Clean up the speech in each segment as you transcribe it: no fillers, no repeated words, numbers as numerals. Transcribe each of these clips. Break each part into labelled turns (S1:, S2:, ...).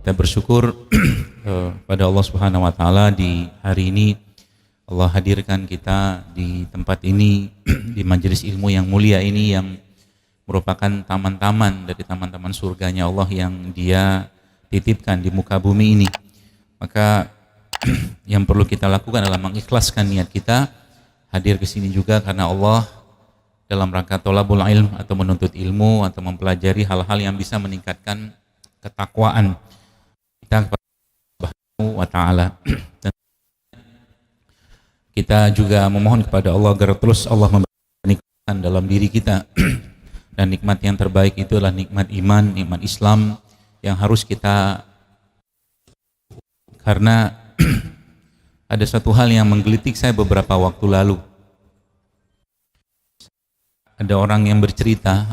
S1: kita bersyukur pada Allah Subhanahu wa taala di hari ini Allah hadirkan kita di tempat ini di majelis ilmu yang mulia ini yang merupakan taman-taman dari taman-taman surganya Allah yang Dia titipkan di muka bumi ini. Maka yang perlu kita lakukan adalah mengikhlaskan niat kita hadir ke sini juga karena Allah dalam rangka thalabul ilm atau menuntut ilmu atau mempelajari hal-hal yang bisa meningkatkan ketakwaan kita kepada Allah Subhanahu wa taala. Dan kita juga memohon kepada Allah agar terus Allah memberikan kenikmatan dalam diri kita. Dan nikmat yang terbaik itu adalah nikmat iman, nikmat Islam yang harus kita, karena ada satu hal yang menggelitik saya beberapa waktu lalu. Ada orang yang bercerita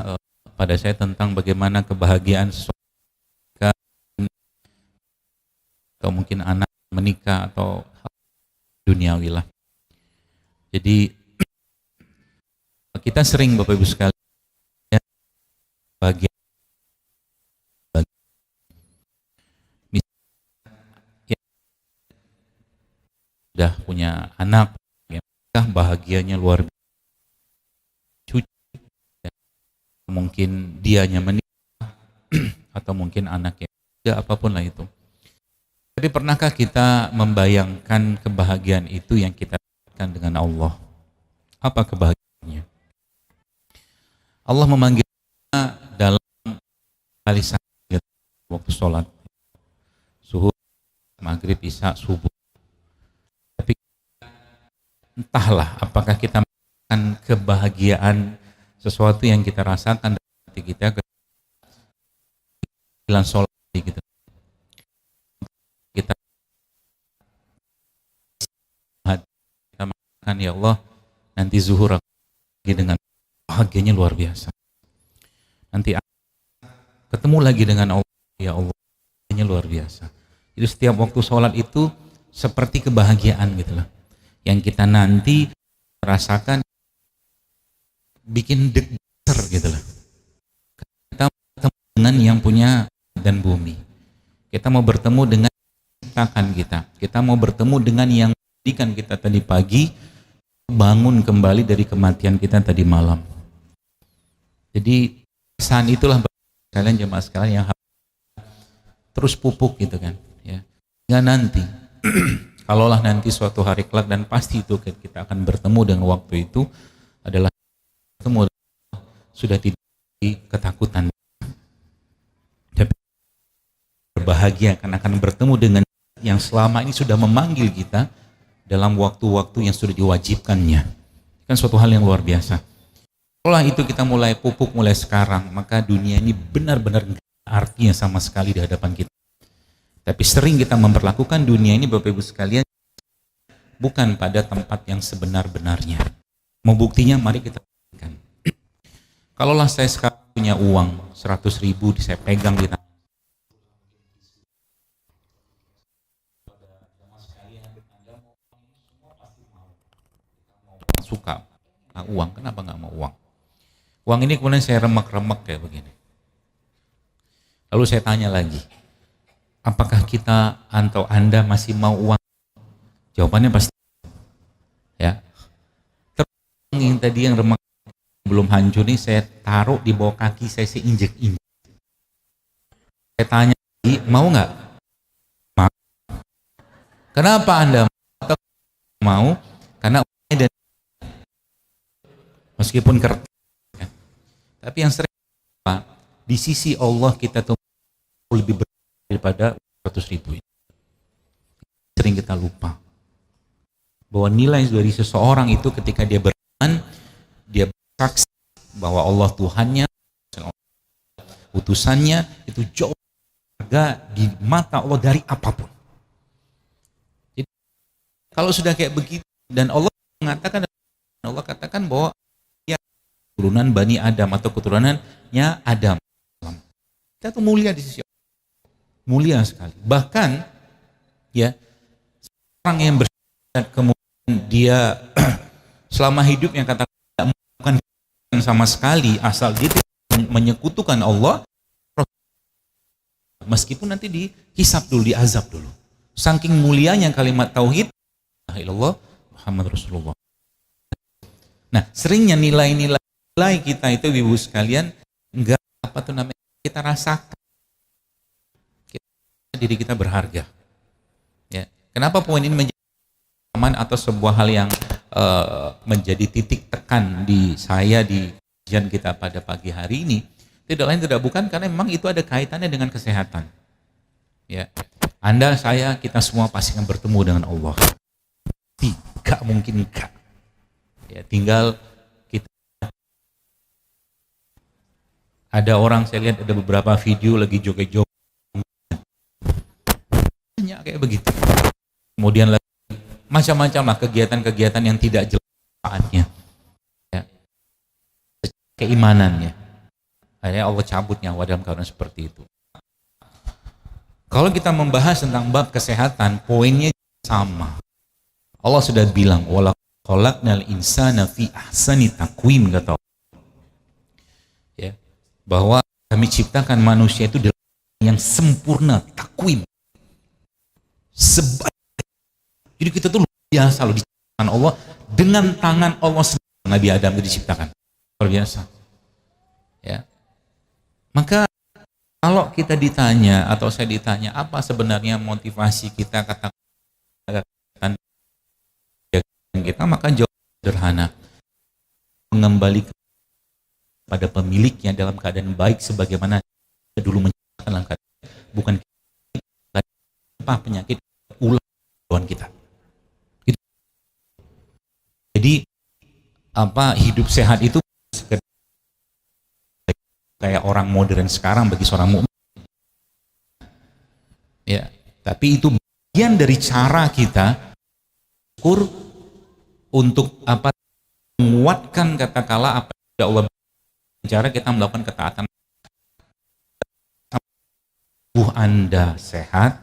S1: pada saya tentang bagaimana kebahagiaan seseorang atau mungkin anak menikah atau duniawi lah. Jadi kita sering Bapak Ibu sekalian bahagia, misalnya sudah punya anak, bahagianya luar biasa. Mungkin dianya menikah atau mungkin anaknya, ya apapun lah itu. Tapi pernahkah kita membayangkan kebahagiaan itu yang kita dapatkan dengan Allah? Apa kebahagiaannya? Allah memanggil kita dalam kali sahur waktu sholat, zuhur, maghrib, isya, subuh. Tapi entahlah apakah kita merasakan kebahagiaan sesuatu yang kita rasakan dalam hati kita ketika sholat gitu. Kita mengatakan, ya Allah, nanti zuhur lagi dengan bahagianya luar biasa. Nanti ketemu lagi dengan Allah, ya Allah, bahagianya luar biasa. Jadi setiap waktu sholat itu seperti kebahagiaan gitu lah, yang kita nanti rasakan bikin deg-degan gitu lah. Kita mau bertemu dengan yang punya dan bumi. Kita mau bertemu dengan ciptakan kita. Kita mau bertemu dengan yang menjadikan kita tadi pagi, bangun kembali dari kematian kita tadi malam. Jadi pesan itulah kalian jemaah sekalian yang harus terus pupuk gitu kan, ya. Hingga nanti kalaulah nanti suatu hari kelak, dan pasti itu kita akan bertemu dengan waktu itu adalah ketemu sudah tidak ketakutan, tapi berbahagia karena akan bertemu dengan yang selama ini sudah memanggil kita dalam waktu-waktu yang sudah diwajibkannya. Kan suatu hal yang luar biasa. Kalau itu kita mulai pupuk mulai sekarang, maka dunia ini benar-benar nggak ada artinya sama sekali di hadapan kita. Tapi sering kita memperlakukan dunia ini Bapak Ibu sekalian bukan pada tempat yang sebenar-benarnya. Mau buktinya mari kita kan. Kalaulah saya sekarang punya uang 100.000 saya pegang di tangan, suka uang, kenapa nggak mau uang? Uang ini kemudian saya remek-remek kayak begini. Lalu saya tanya lagi, apakah kita atau Anda masih mau uang? Jawabannya pasti ya. Terus yang tadi yang remek belum hancur nih saya taruh di bawah kaki saya injek-injek. Saya tanya lagi, mau nggak? Mau. Kenapa Anda mau? Karena uangnya dan meskipun kertas, ya. Tapi yang sering apa? Di sisi Allah kita tuh lebih besar daripada 100.000. Sering kita lupa bahwa nilai dari seseorang itu ketika dia beriman, dia bersaksi bahwa Allah Tuhannya, utusannya itu jauh harga di mata Allah dari apapun. Jadi kalau sudah kayak begitu dan Allah katakan bahwa ya keturunan Bani Adam atau keturunannya Adam, kita tuh mulia di sisi Allah, mulia sekali. Bahkan ya orang yang bersyahadat kemudian dia selama hidup yang katakan tidak melakukan sama sekali asal dia menyekutukan Allah, meskipun nanti dihisab dulu, diazab dulu. Saking mulianya kalimat tauhid, la ilaha illallah Muhammad Rasulullah. Nah, seringnya nilai-nilai kita itu ibu sekalian enggak kita rasakan. Diri kita berharga. Ya. Kenapa poin ini menjadi aman atau sebuah hal yang menjadi titik tekan di saya di kajian kita pada pagi hari ini? Tidak lain tidak bukan karena memang itu ada kaitannya dengan kesehatan. Ya. Anda, saya, kita semua pasti akan bertemu dengan Allah. Tidak mungkin enggak. Ya, tinggal kita. Ada orang, saya lihat ada beberapa video lagi joget-joget. Banyak kayak begitu. Kemudian lagi macam-macam lah kegiatan-kegiatan yang tidak jelas manfaatnya. Ya. Keimanannya. Akhirnya Allah cabut nyawa dalam keadaan seperti itu. Kalau kita membahas tentang bab kesehatan, poinnya sama. Allah sudah bilang, wala khalaqnal insana fi ahsani taqwim, kata Allah. Ya, bahwa kami ciptakan manusia itu dalam yang sempurna, takwim. Jadi kita tuh luar biasa loh diciptakan Allah, dengan tangan Allah sendiri Nabi Adam itu diciptakan. Luar biasa. Ya. Maka kalau kita ditanya atau saya ditanya apa sebenarnya motivasi kita katakan kita, maka jawab sederhana, mengembalikan pada pemiliknya dalam keadaan baik sebagaimana dulu menciptakan dalam keadaan bukan penyakit ulang kita. Jadi hidup sehat itu kayak orang modern sekarang bagi seorang mukmin. Ya, tapi itu bagian dari cara kita untuk menguatkan katakanlah apa yang Allah cara kita melakukan ketaatan. Tubuh Anda sehat,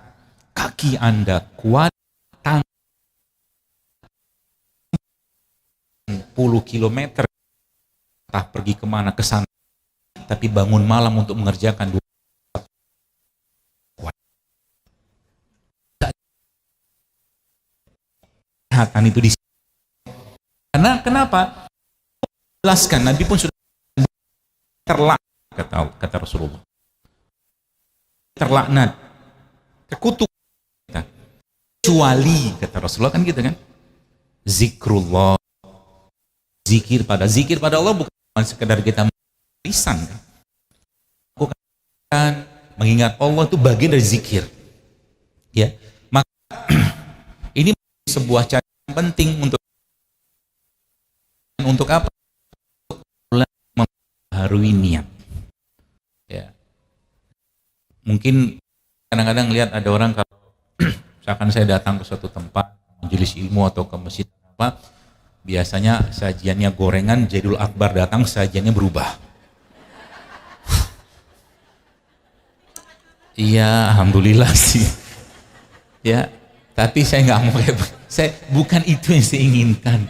S1: kaki Anda kuat, tangan 10 km entah pergi kemana ke sana, tapi bangun malam untuk mengerjakan kesehatan itu di sini. Karena kenapa? Jelaskan, Nabi pun sudah terlaknat, kata Rasulullah. Terlaknat, terkutuk, kecuali, kata Rasulullah kan gitu kan? Zikrullah, zikir pada Allah bukan sekedar kita lisan kan? Bukan, mengingat Allah itu bagian dari zikir. Ya, maka ini sebuah cara yang penting untuk apa? Membaharui niat. Ya. Mungkin kadang-kadang lihat ada orang kalau misalkan saya datang ke suatu tempat majelis ilmu atau ke masjid apa, biasanya sajiannya gorengan, Jadul Akbar datang sajiannya berubah. Iya, alhamdulillah sih. Ya, tapi saya nggak mau kayak saya, bukan itu yang saya inginkan.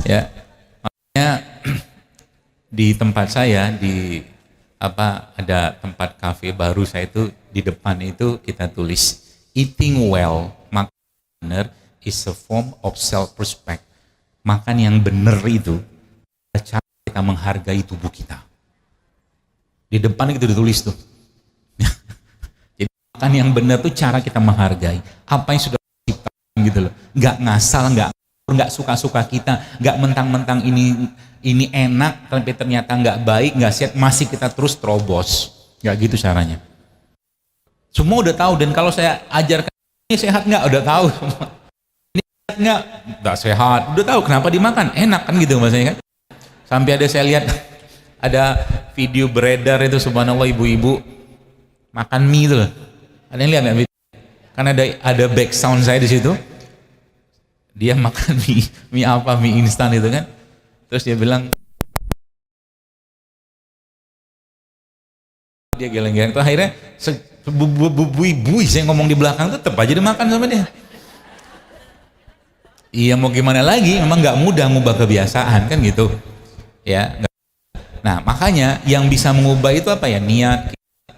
S1: Ya, makanya di tempat saya ada tempat kafe baru saya itu di depan itu kita tulis eating well, makan benar is a form of self-respect. Makan yang benar itu cara kita menghargai tubuh kita. Di depan itu ditulis tuh. Jadi makan yang benar tuh cara kita menghargai apa yang sudah diciptakan gitu loh. Nggak ngasal, nggak suka-suka kita, nggak mentang-mentang ini enak tapi ternyata nggak baik, nggak sehat, masih kita terus terobos. Nggak gitu caranya. Semua udah tahu, dan kalau saya ajarkan ini sehat nggak, udah tahu semua. Ini sehat nggak sehat, udah tahu kenapa dimakan, enak kan gitu maksudnya kan. Sampai ada saya lihat ada video beredar itu subhanallah, ibu-ibu makan mie itu loh. Ada yang lihat nggak? Kan ada back sound saya di situ. Dia makan mie instan itu kan. Terus dia bilang, dia geleng-geleng. Terus akhirnya bui saya ngomong di belakang tuh tetap aja dimakan sama dia. Iya, mau gimana lagi, memang nggak mudah ngubah kebiasaan kan gitu ya. Nah, makanya yang bisa mengubah itu apa ya? Niat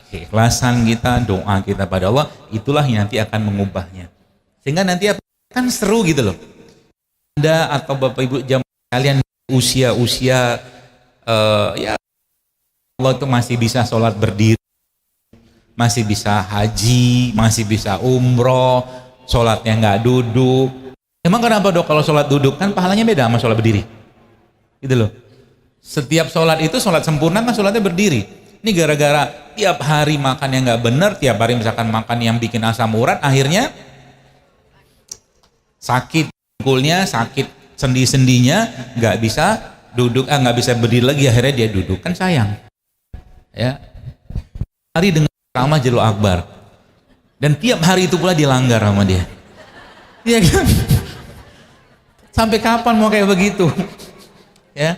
S1: keikhlasan kita, doa kita pada Allah, itulah yang nanti akan mengubahnya. Sehingga nanti kan seru gitu loh. Anda atau Bapak Ibu jamaah kalian usia-usia ya Allah itu masih bisa sholat berdiri, masih bisa haji, masih bisa umroh, sholatnya nggak duduk. Emang kenapa dok kalau sholat duduk? Kan pahalanya beda sama sholat berdiri. Gitu loh. Setiap sholat itu sholat sempurna kan sholatnya berdiri. Ini gara-gara tiap hari makan yang nggak benar, tiap hari misalkan makan yang bikin asam urat, akhirnya sakit kulnya, sakit sendi-sendinya, nggak bisa duduk, nggak bisa berdiri lagi, akhirnya dia duduk, kan sayang. Ya, hari dengan ramah Jalul Akbar, dan tiap hari itu pula dilanggar sama dia. Iya kan? Sampai kapan mau kayak begitu? Ya.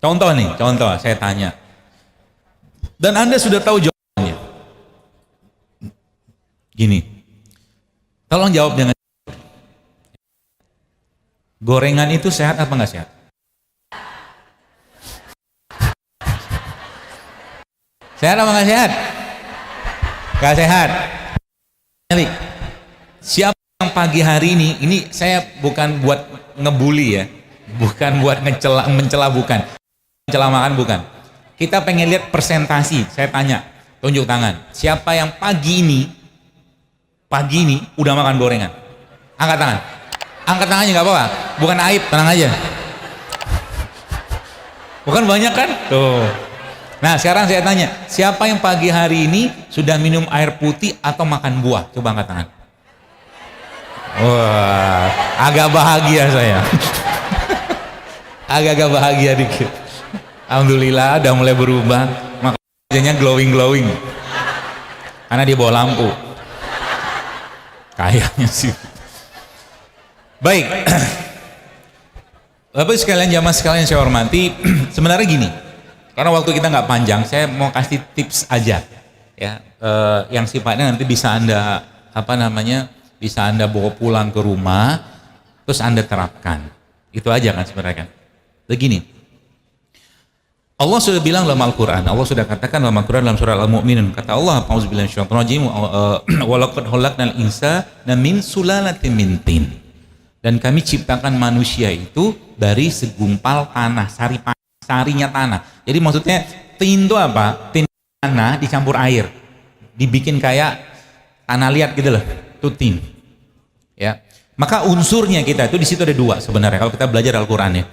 S1: Contoh nih, contoh saya tanya. Dan Anda sudah tahu jawabannya. Gini. Tolong jawab dengan gorengan itu sehat apa enggak sehat? Sehat apa enggak sehat? Enggak sehat. Jadi, siapa yang pagi hari ini saya bukan buat ngebully ya, bukan buat mencela bukan, mencela makan bukan. Kita pengen lihat persentasi. Saya tanya, tunjuk tangan. Siapa yang pagi ini udah makan gorengan? Angkat tangan. Angkat tangannya nggak apa-apa. Bukan aib, tenang aja. Bukan banyak kan? Tuh. Nah sekarang saya tanya, siapa yang pagi hari ini sudah minum air putih atau makan buah? Coba angkat tangan. Wah, agak bahagia saya. Agak-agak bahagia dikit. Alhamdulillah udah mulai berubah. Makanya glowing. Karena dia bawa lampu. Kayaknya sih. Baik. Bapak sekalian, jamaah sekalian saya hormati, sebenarnya gini. Karena waktu kita nggak panjang, saya mau kasih tips aja, ya, yang sifatnya nanti bisa Anda bisa Anda bawa pulang ke rumah, terus Anda terapkan. Itu aja kan sebenarnya kan. Begini, Allah sudah bilang dalam Al-Quran, Allah sudah katakan dalam Al-Quran dalam surah Al-Mu'minun, kata Allah, "A'udzubillahi minasyaitonir rajim, wa laqad khalaqnal insana min sulalatin min tin." Dan kami ciptakan manusia itu dari segumpal tanah, sarinya tanah. Jadi maksudnya tin itu apa? Tin tanah dicampur air, dibikin kayak tanah liat gitu loh, itu tin. Ya, maka unsurnya kita itu di situ ada dua sebenarnya. Kalau kita belajar Al-Quran ya,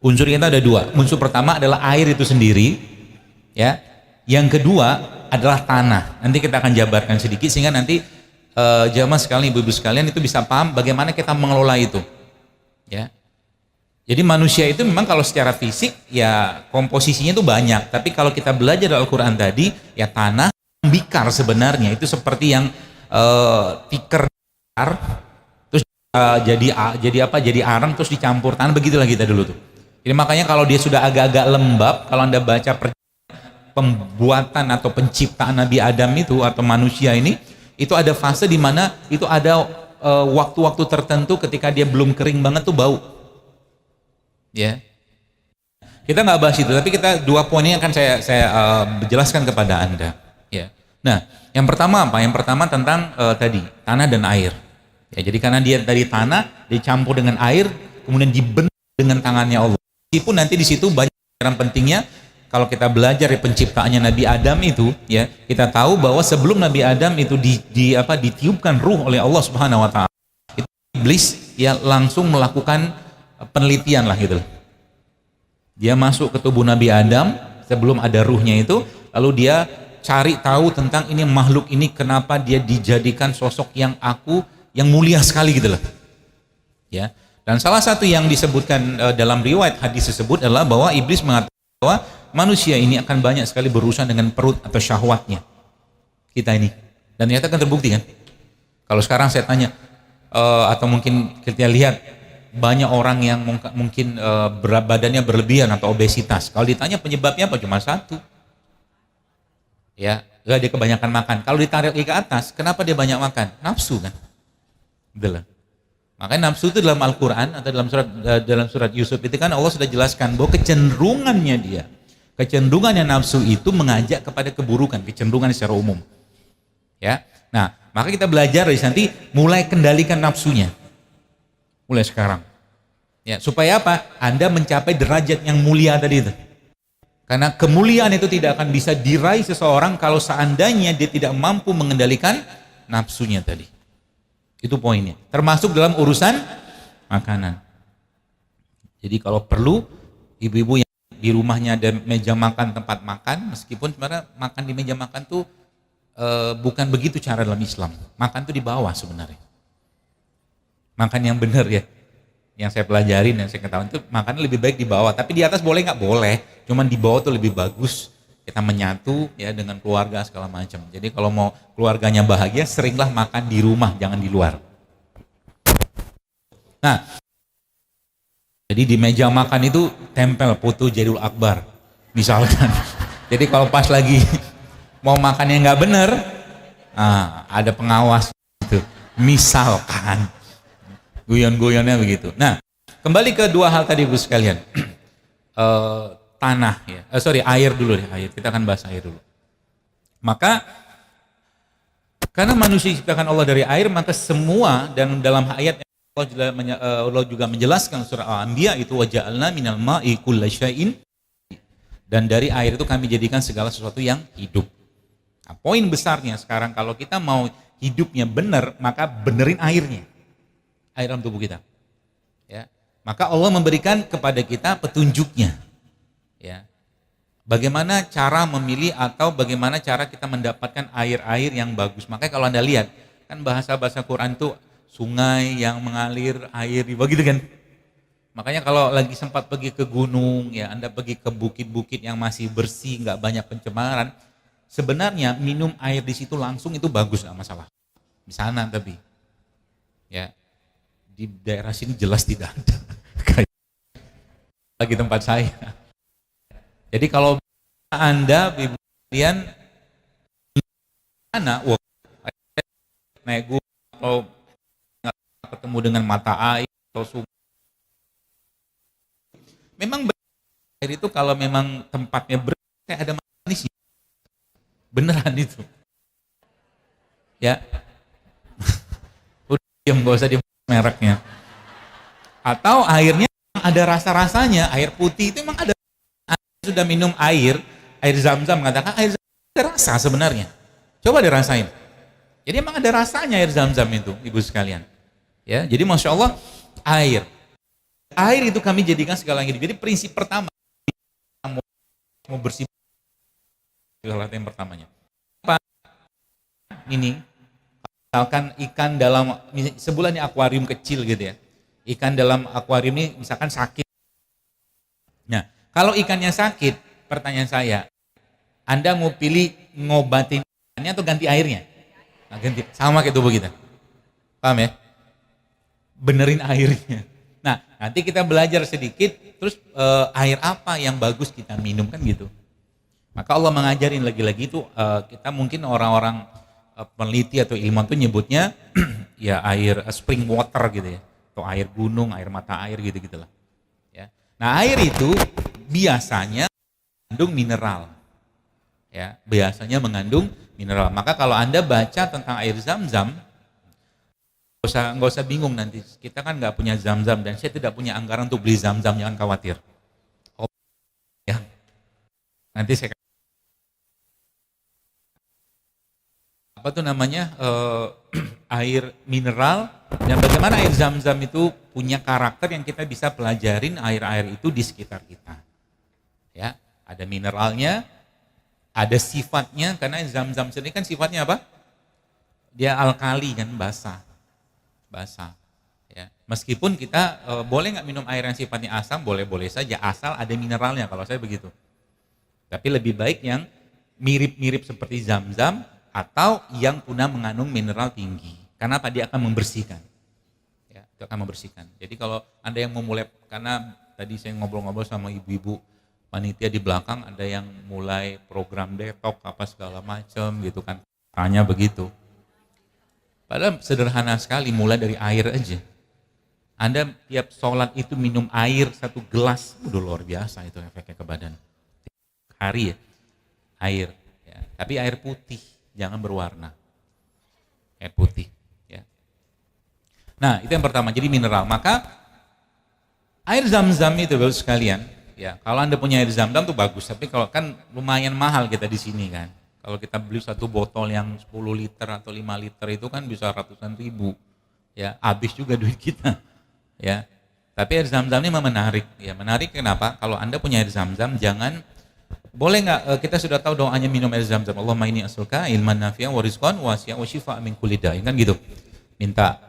S1: unsur kita ada dua. Unsur pertama adalah air itu sendiri, ya. Yang kedua adalah tanah. Nanti kita akan jabarkan sedikit sehingga nanti jamaah sekalian, ibu-ibu sekalian itu bisa paham bagaimana kita mengelola itu, ya. Jadi manusia itu memang kalau secara fisik ya komposisinya itu banyak, tapi kalau kita belajar Al-Quran tadi ya tanah bikar sebenarnya itu seperti yang tikar terus jadi arang terus dicampur tanah, begitulah kita dulu tuh. Jadi makanya kalau dia sudah agak-agak lembab, kalau Anda baca pembuatan atau penciptaan Nabi Adam itu atau manusia ini, itu ada fase di mana itu ada waktu-waktu tertentu ketika dia belum kering banget tuh bau. Ya, kita nggak bahas itu, tapi kita dua poin ini akan saya jelaskan kepada Anda. Ya, nah, yang pertama apa? Yang pertama tentang tadi tanah dan air. Ya, jadi karena dia dari tanah dicampur dengan air, kemudian dibentuk dengan tangannya Allah. Meskipun nanti di situ banyak yang pentingnya. Kalau kita belajar dari penciptaannya Nabi Adam itu, ya kita tahu bahwa sebelum Nabi Adam itu ditiupkan ruh oleh Allah Subhanahu Wa Taala, itu iblis ya langsung melakukan penelitian lah gitu. Dia masuk ke tubuh Nabi Adam sebelum ada ruhnya itu, lalu dia cari tahu tentang ini makhluk ini kenapa dia dijadikan sosok yang mulia sekali gitu loh. Ya. Dan salah satu yang disebutkan dalam riwayat hadis tersebut adalah bahwa iblis mengatakan bahwa manusia ini akan banyak sekali berurusan dengan perut atau syahwatnya kita ini, dan ternyata kan terbukti kan. Kalau sekarang saya tanya atau mungkin kita lihat banyak orang yang mungkin berat badannya berlebihan atau obesitas, kalau ditanya penyebabnya apa, cuma satu, ya dia kebanyakan makan. Kalau ditarik ke atas, kenapa dia banyak makan? Nafsu kan. Betul. Makanya nafsu itu dalam Al-Quran atau dalam surat Yusuf itu kan Allah sudah jelaskan bahwa kecenderungannya dia Kecenderungannya nafsu itu mengajak kepada keburukan, kecenderungan secara umum. Ya. Nah, maka kita belajar dari nanti mulai kendalikan nafsunya. Mulai sekarang. Ya, supaya apa? Anda mencapai derajat yang mulia tadi itu. Karena kemuliaan itu tidak akan bisa diraih seseorang kalau seandainya dia tidak mampu mengendalikan nafsunya tadi. Itu poinnya. Termasuk dalam urusan makanan. Jadi kalau perlu, ibu-ibu yang di rumahnya ada meja makan, tempat makan, meskipun sebenarnya makan di meja makan tuh bukan begitu cara dalam Islam. Makan tuh di bawah sebenarnya. Makan yang benar ya. Yang saya pelajarin, yang saya ketahui itu makannya lebih baik di bawah. Tapi di atas boleh nggak? Boleh. Cuman di bawah tuh lebih bagus. Kita menyatu ya dengan keluarga segala macam. Jadi kalau mau keluarganya bahagia, seringlah makan di rumah, jangan di luar. Nah, jadi di meja makan itu tempel foto Jadul Akbar, misalkan. Jadi kalau pas lagi mau makan yang nggak bener, ada pengawas gitu. Misalkan. Guyon-guyonnya begitu. Nah, kembali ke dua hal tadi, Bu sekalian. Tanah ya. Air dulu deh, air. Kita akan bahas air dulu. Maka karena manusia diciptakan Allah dari air, maka semua, dan dalam ayat Allah juga menjelaskan surah Al-Anbiya itu waja'alna minal ma'i kulla syai'in, dan dari air itu kami jadikan segala sesuatu yang hidup. Nah, poin besarnya sekarang kalau kita mau hidupnya benar, maka benerin airnya. Air dalam tubuh kita, ya. Maka Allah memberikan kepada kita petunjuknya, ya. Bagaimana cara memilih atau bagaimana cara kita mendapatkan air-air yang bagus. Makanya kalau Anda lihat, kan bahasa Quran itu sungai yang mengalir air, begitu kan? Makanya kalau lagi sempat pergi ke gunung, ya Anda pergi ke bukit-bukit yang masih bersih, nggak banyak pencemaran, sebenarnya minum air di situ langsung itu bagus, nggak masalah. Di sana tapi, ya. Di daerah sini jelas tidak ada. Lagi tempat saya. Jadi kalau Anda, ibu kalian, naik gunung atau ketemu dengan mata air atau sungai, memang air itu kalau memang tempatnya bersih, kayak ada manis, beneran itu. Ya, udah diam, gak usah mereknya. Atau airnya ada rasa-rasanya, air putih itu memang ada. Anda sudah minum air Zam-Zam, katakan air Zam-Zam ada rasa sebenarnya. Coba dirasain. Jadi memang ada rasanya air Zam-Zam itu, ibu sekalian. Ya, jadi masya Allah air itu kami jadikan segala hidup. Jadi prinsip pertama mau bersih, yang pertamanya. Ini misalkan ikan dalam sebulan ini akuarium kecil gitu ya. Ikan dalam akuarium ini misalkan sakit. Nah, kalau ikannya sakit, pertanyaan saya, Anda mau pilih ngobatin ikannya atau ganti airnya? Nah, ganti, sama kayak tubuh kita. Paham ya? Benerin airnya. Nah, nanti kita belajar sedikit, terus air apa yang bagus kita minum kan gitu. Maka Allah mengajarin lagi-lagi itu kita mungkin orang-orang peneliti atau ilmuwan itu nyebutnya ya air spring water gitu ya, atau air gunung, air mata air gitu-gitulah. Ya. Nah, air itu biasanya mengandung mineral. Ya, biasanya mengandung mineral. Maka kalau Anda baca tentang air Zam-Zam, nggak usah bingung nanti. Kita kan nggak punya Zam-Zam dan saya tidak punya anggaran untuk beli Zam-Zam, jangan khawatir. Oh, ya. Nanti saya apa tuh namanya air mineral, dan bagaimana air Zam-Zam itu punya karakter yang kita bisa pelajarin air-air itu di sekitar kita. Ya, ada mineralnya, ada sifatnya, karena Zam-Zam sendiri kan sifatnya apa? Dia alkali kan, basah. Ya. Meskipun kita boleh nggak minum air yang sifatnya asam, boleh-boleh saja, asal ada mineralnya, kalau saya begitu. Tapi lebih baik yang mirip-mirip seperti Zam-Zam, atau yang punya mengandung mineral tinggi. Karena apa? Dia akan membersihkan. Ya, itu akan membersihkan. Jadi kalau Anda yang mau mulai, karena tadi saya ngobrol-ngobrol sama ibu-ibu panitia di belakang, ada yang mulai program detox apa segala macam gitu kan. Tanya begitu. Padahal sederhana sekali, mulai dari air aja. Anda tiap sholat itu minum air 1 gelas, udah luar biasa itu efeknya ke badan. hari ya, air. Ya. Tapi air putih, jangan berwarna. Air putih. Ya. Nah itu yang pertama, jadi mineral. Maka air zam-zam itu bagus sekalian. Ya, kalau Anda punya air zam-zam tuh bagus. Tapi kalau kan lumayan mahal kita di sini kan. Kalau kita beli satu botol yang 10 liter atau 5 liter itu kan bisa ratusan ribu. Ya, habis juga duit kita. Ya. Tapi air zam-zam ini memang menarik. Ya, menarik kenapa? Kalau Anda punya air zam-zam, jangan, boleh nggak, kita sudah tahu doanya minum air zam-zam. Allahumma inni as'aluka ilman nafi'an wa rizqan wasi'an wa shifaan min kulli da'in, kan gitu. Minta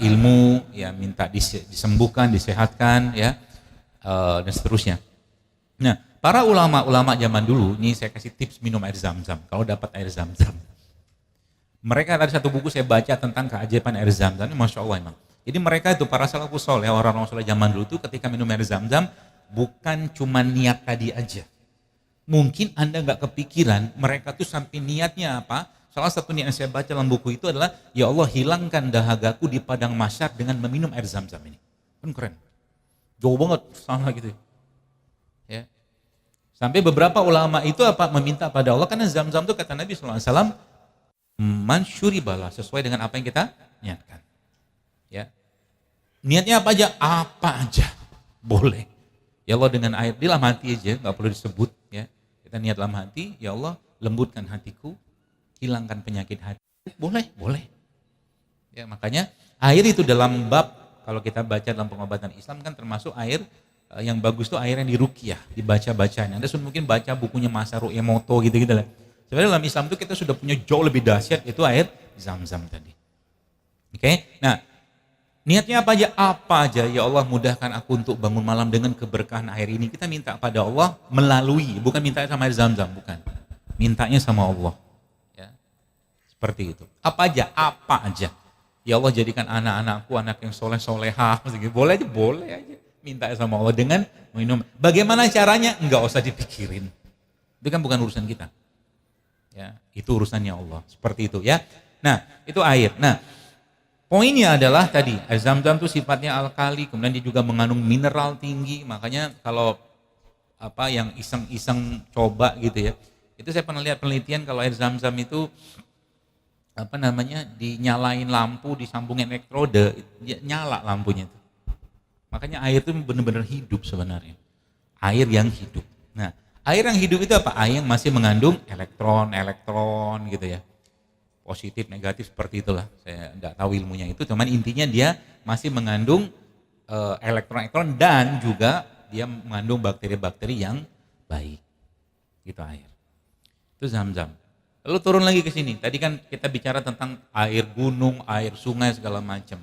S1: ilmu, ya minta disembuhkan, disehatkan, ya, dan seterusnya. Nah, para ulama-ulama zaman dulu, ini saya kasih tips minum air zam-zam. Kalau dapat air zam-zam, mereka ada satu buku saya baca tentang keajaiban air zam-zam. Ini masya Allah emang. Jadi mereka itu para salafus saleh, orang-orang saleh zaman dulu itu ketika minum air zam-zam bukan cuma niat tadi aja. Mungkin Anda nggak kepikiran mereka tuh sampai niatnya apa. Salah satu niat yang saya baca dalam buku itu adalah, ya Allah hilangkan dahagaku di padang mahsyar dengan meminum air zam-zam ini. Kan keren. Jauh banget sana gitu. Ya. Sampai beberapa ulama itu apa meminta pada Allah, karena zam-zam itu kata Nabi SAW, man syuribalah, sesuai dengan apa yang kita niatkan. Ya. Niatnya apa aja? Apa aja boleh. Ya Allah dengan air di dalam hati aja, nggak perlu disebut. Ya. Kita niat dalam hati, ya Allah lembutkan hatiku, hilangkan penyakit hati. Boleh, boleh. Ya, makanya air itu dalam bab, kalau kita baca dalam pengobatan Islam kan termasuk air yang bagus tuh air yang diruqyah, dibaca-bacanya. Anda sudah mungkin baca bukunya Masaru Emoto gitu-gitu lah. Sebenarnya dalam Islam itu kita sudah punya jauh lebih dahsyat, itu air zam-zam tadi. Oke? Nah, niatnya apa aja? Apa aja, ya Allah mudahkan aku untuk bangun malam dengan keberkahan air ini. Kita minta pada Allah melalui, bukan minta sama air zam-zam, bukan. Mintanya sama Allah. Ya. Seperti itu. Apa aja? Apa aja. Ya Allah jadikan anak-anakku anak yang soleh-solehah. Boleh aja, boleh aja. Minta sama Allah dengan minum. Bagaimana caranya? Enggak usah dipikirin. Itu kan bukan urusan kita. Ya, itu urusannya Allah. Seperti itu ya. Nah, itu air. Nah, poinnya adalah tadi, air zam-zam itu sifatnya alkali, kemudian dia juga mengandung mineral tinggi. Makanya kalau apa yang iseng-iseng coba gitu ya. Itu saya pernah lihat penelitian kalau air zam-zam itu apa namanya, dinyalain lampu, disambungin elektrode, nyala lampunya itu. Makanya air itu benar-benar hidup sebenarnya. Air yang hidup. Nah, air yang hidup itu apa? Air yang masih mengandung elektron gitu ya. Positif, negatif seperti itulah. Saya enggak tahu ilmunya itu, cuman intinya dia masih mengandung elektron-elektron dan juga dia mengandung bakteri-bakteri yang baik. Gitu air. Itu zam-zam. Lalu turun lagi ke sini. Tadi kan kita bicara tentang air gunung, air sungai segala macam.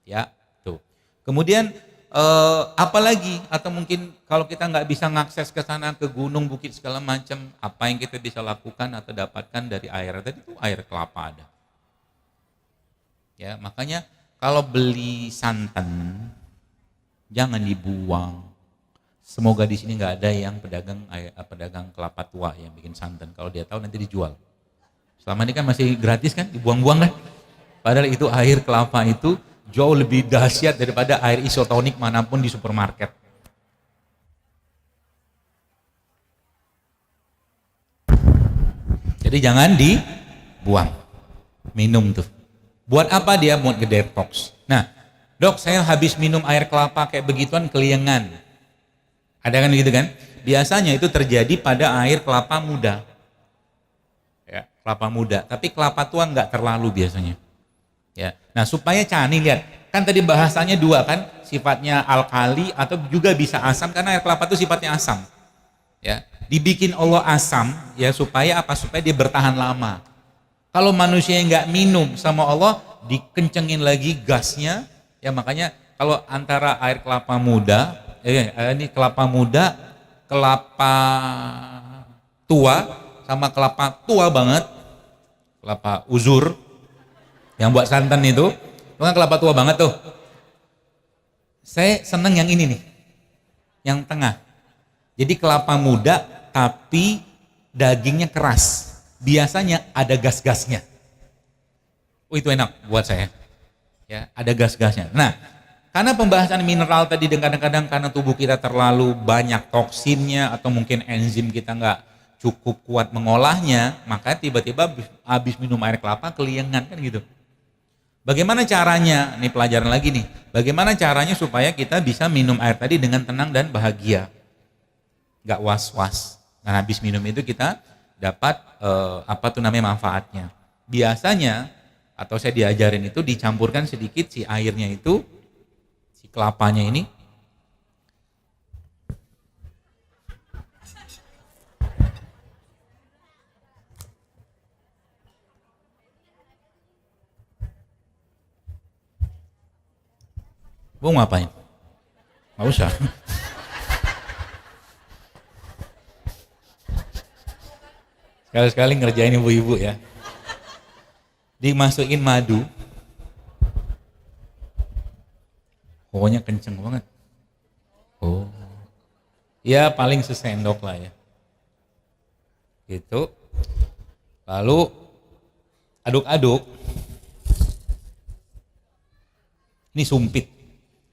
S1: Ya, tuh. Kemudian apalagi, atau mungkin kalau kita nggak bisa ngakses ke sana, ke gunung, bukit segala macam, apa yang kita bisa lakukan atau dapatkan dari air tadi itu air kelapa ada. Ya, makanya kalau beli santan jangan dibuang. Semoga di sini nggak ada yang pedagang kelapa tua yang bikin santan. Kalau dia tahu nanti dijual. Selama ini kan masih gratis kan, dibuang-buang kan. Padahal itu air kelapa itu jauh lebih dahsyat daripada air isotonik manapun di supermarket. Jadi jangan dibuang. Minum tuh. Buat apa dia? Buat ngedetox. Nah, dok saya habis minum air kelapa kayak begituan keliengan. Ada kan gitu kan? Biasanya itu terjadi pada air kelapa muda. Ya, kelapa muda. Tapi kelapa tua nggak terlalu biasanya. Ya. Nah supaya cani lihat, kan tadi bahasanya dua kan, sifatnya alkali atau juga bisa asam, karena air kelapa itu sifatnya asam. Ya, dibikin Allah asam ya supaya apa? Supaya dia bertahan lama. Kalau manusia yang nggak minum sama Allah, dikencengin lagi gasnya. Ya makanya kalau antara air kelapa muda, ini kelapa muda, kelapa tua sama kelapa tua banget, kelapa uzur. Yang buat santan itu kan kelapa tua banget tuh. Saya seneng yang ini nih, yang tengah. Jadi kelapa muda tapi dagingnya keras. Biasanya ada gas-gasnya. Oh itu enak buat saya. Ya, ada gas-gasnya. Nah, karena pembahasan mineral tadi kadang-kadang karena tubuh kita terlalu banyak toksinnya atau mungkin enzim kita nggak cukup kuat mengolahnya, maka tiba-tiba habis minum air kelapa keliengan kan gitu. Bagaimana caranya? Ini pelajaran lagi nih. Bagaimana caranya supaya kita bisa minum air tadi dengan tenang dan bahagia, nggak was-was. Nah, habis minum itu kita dapat manfaatnya. Biasanya atau saya diajarin itu dicampurkan sedikit si airnya itu, si kelapanya ini. Mau ngapain? Nggak usah. Sekali-sekali ngerjain ibu-ibu ya. Dimasukin madu. Pokoknya kenceng banget. Oh. Ya paling sesendok lah ya. Gitu. Lalu aduk-aduk. Ini sumpit.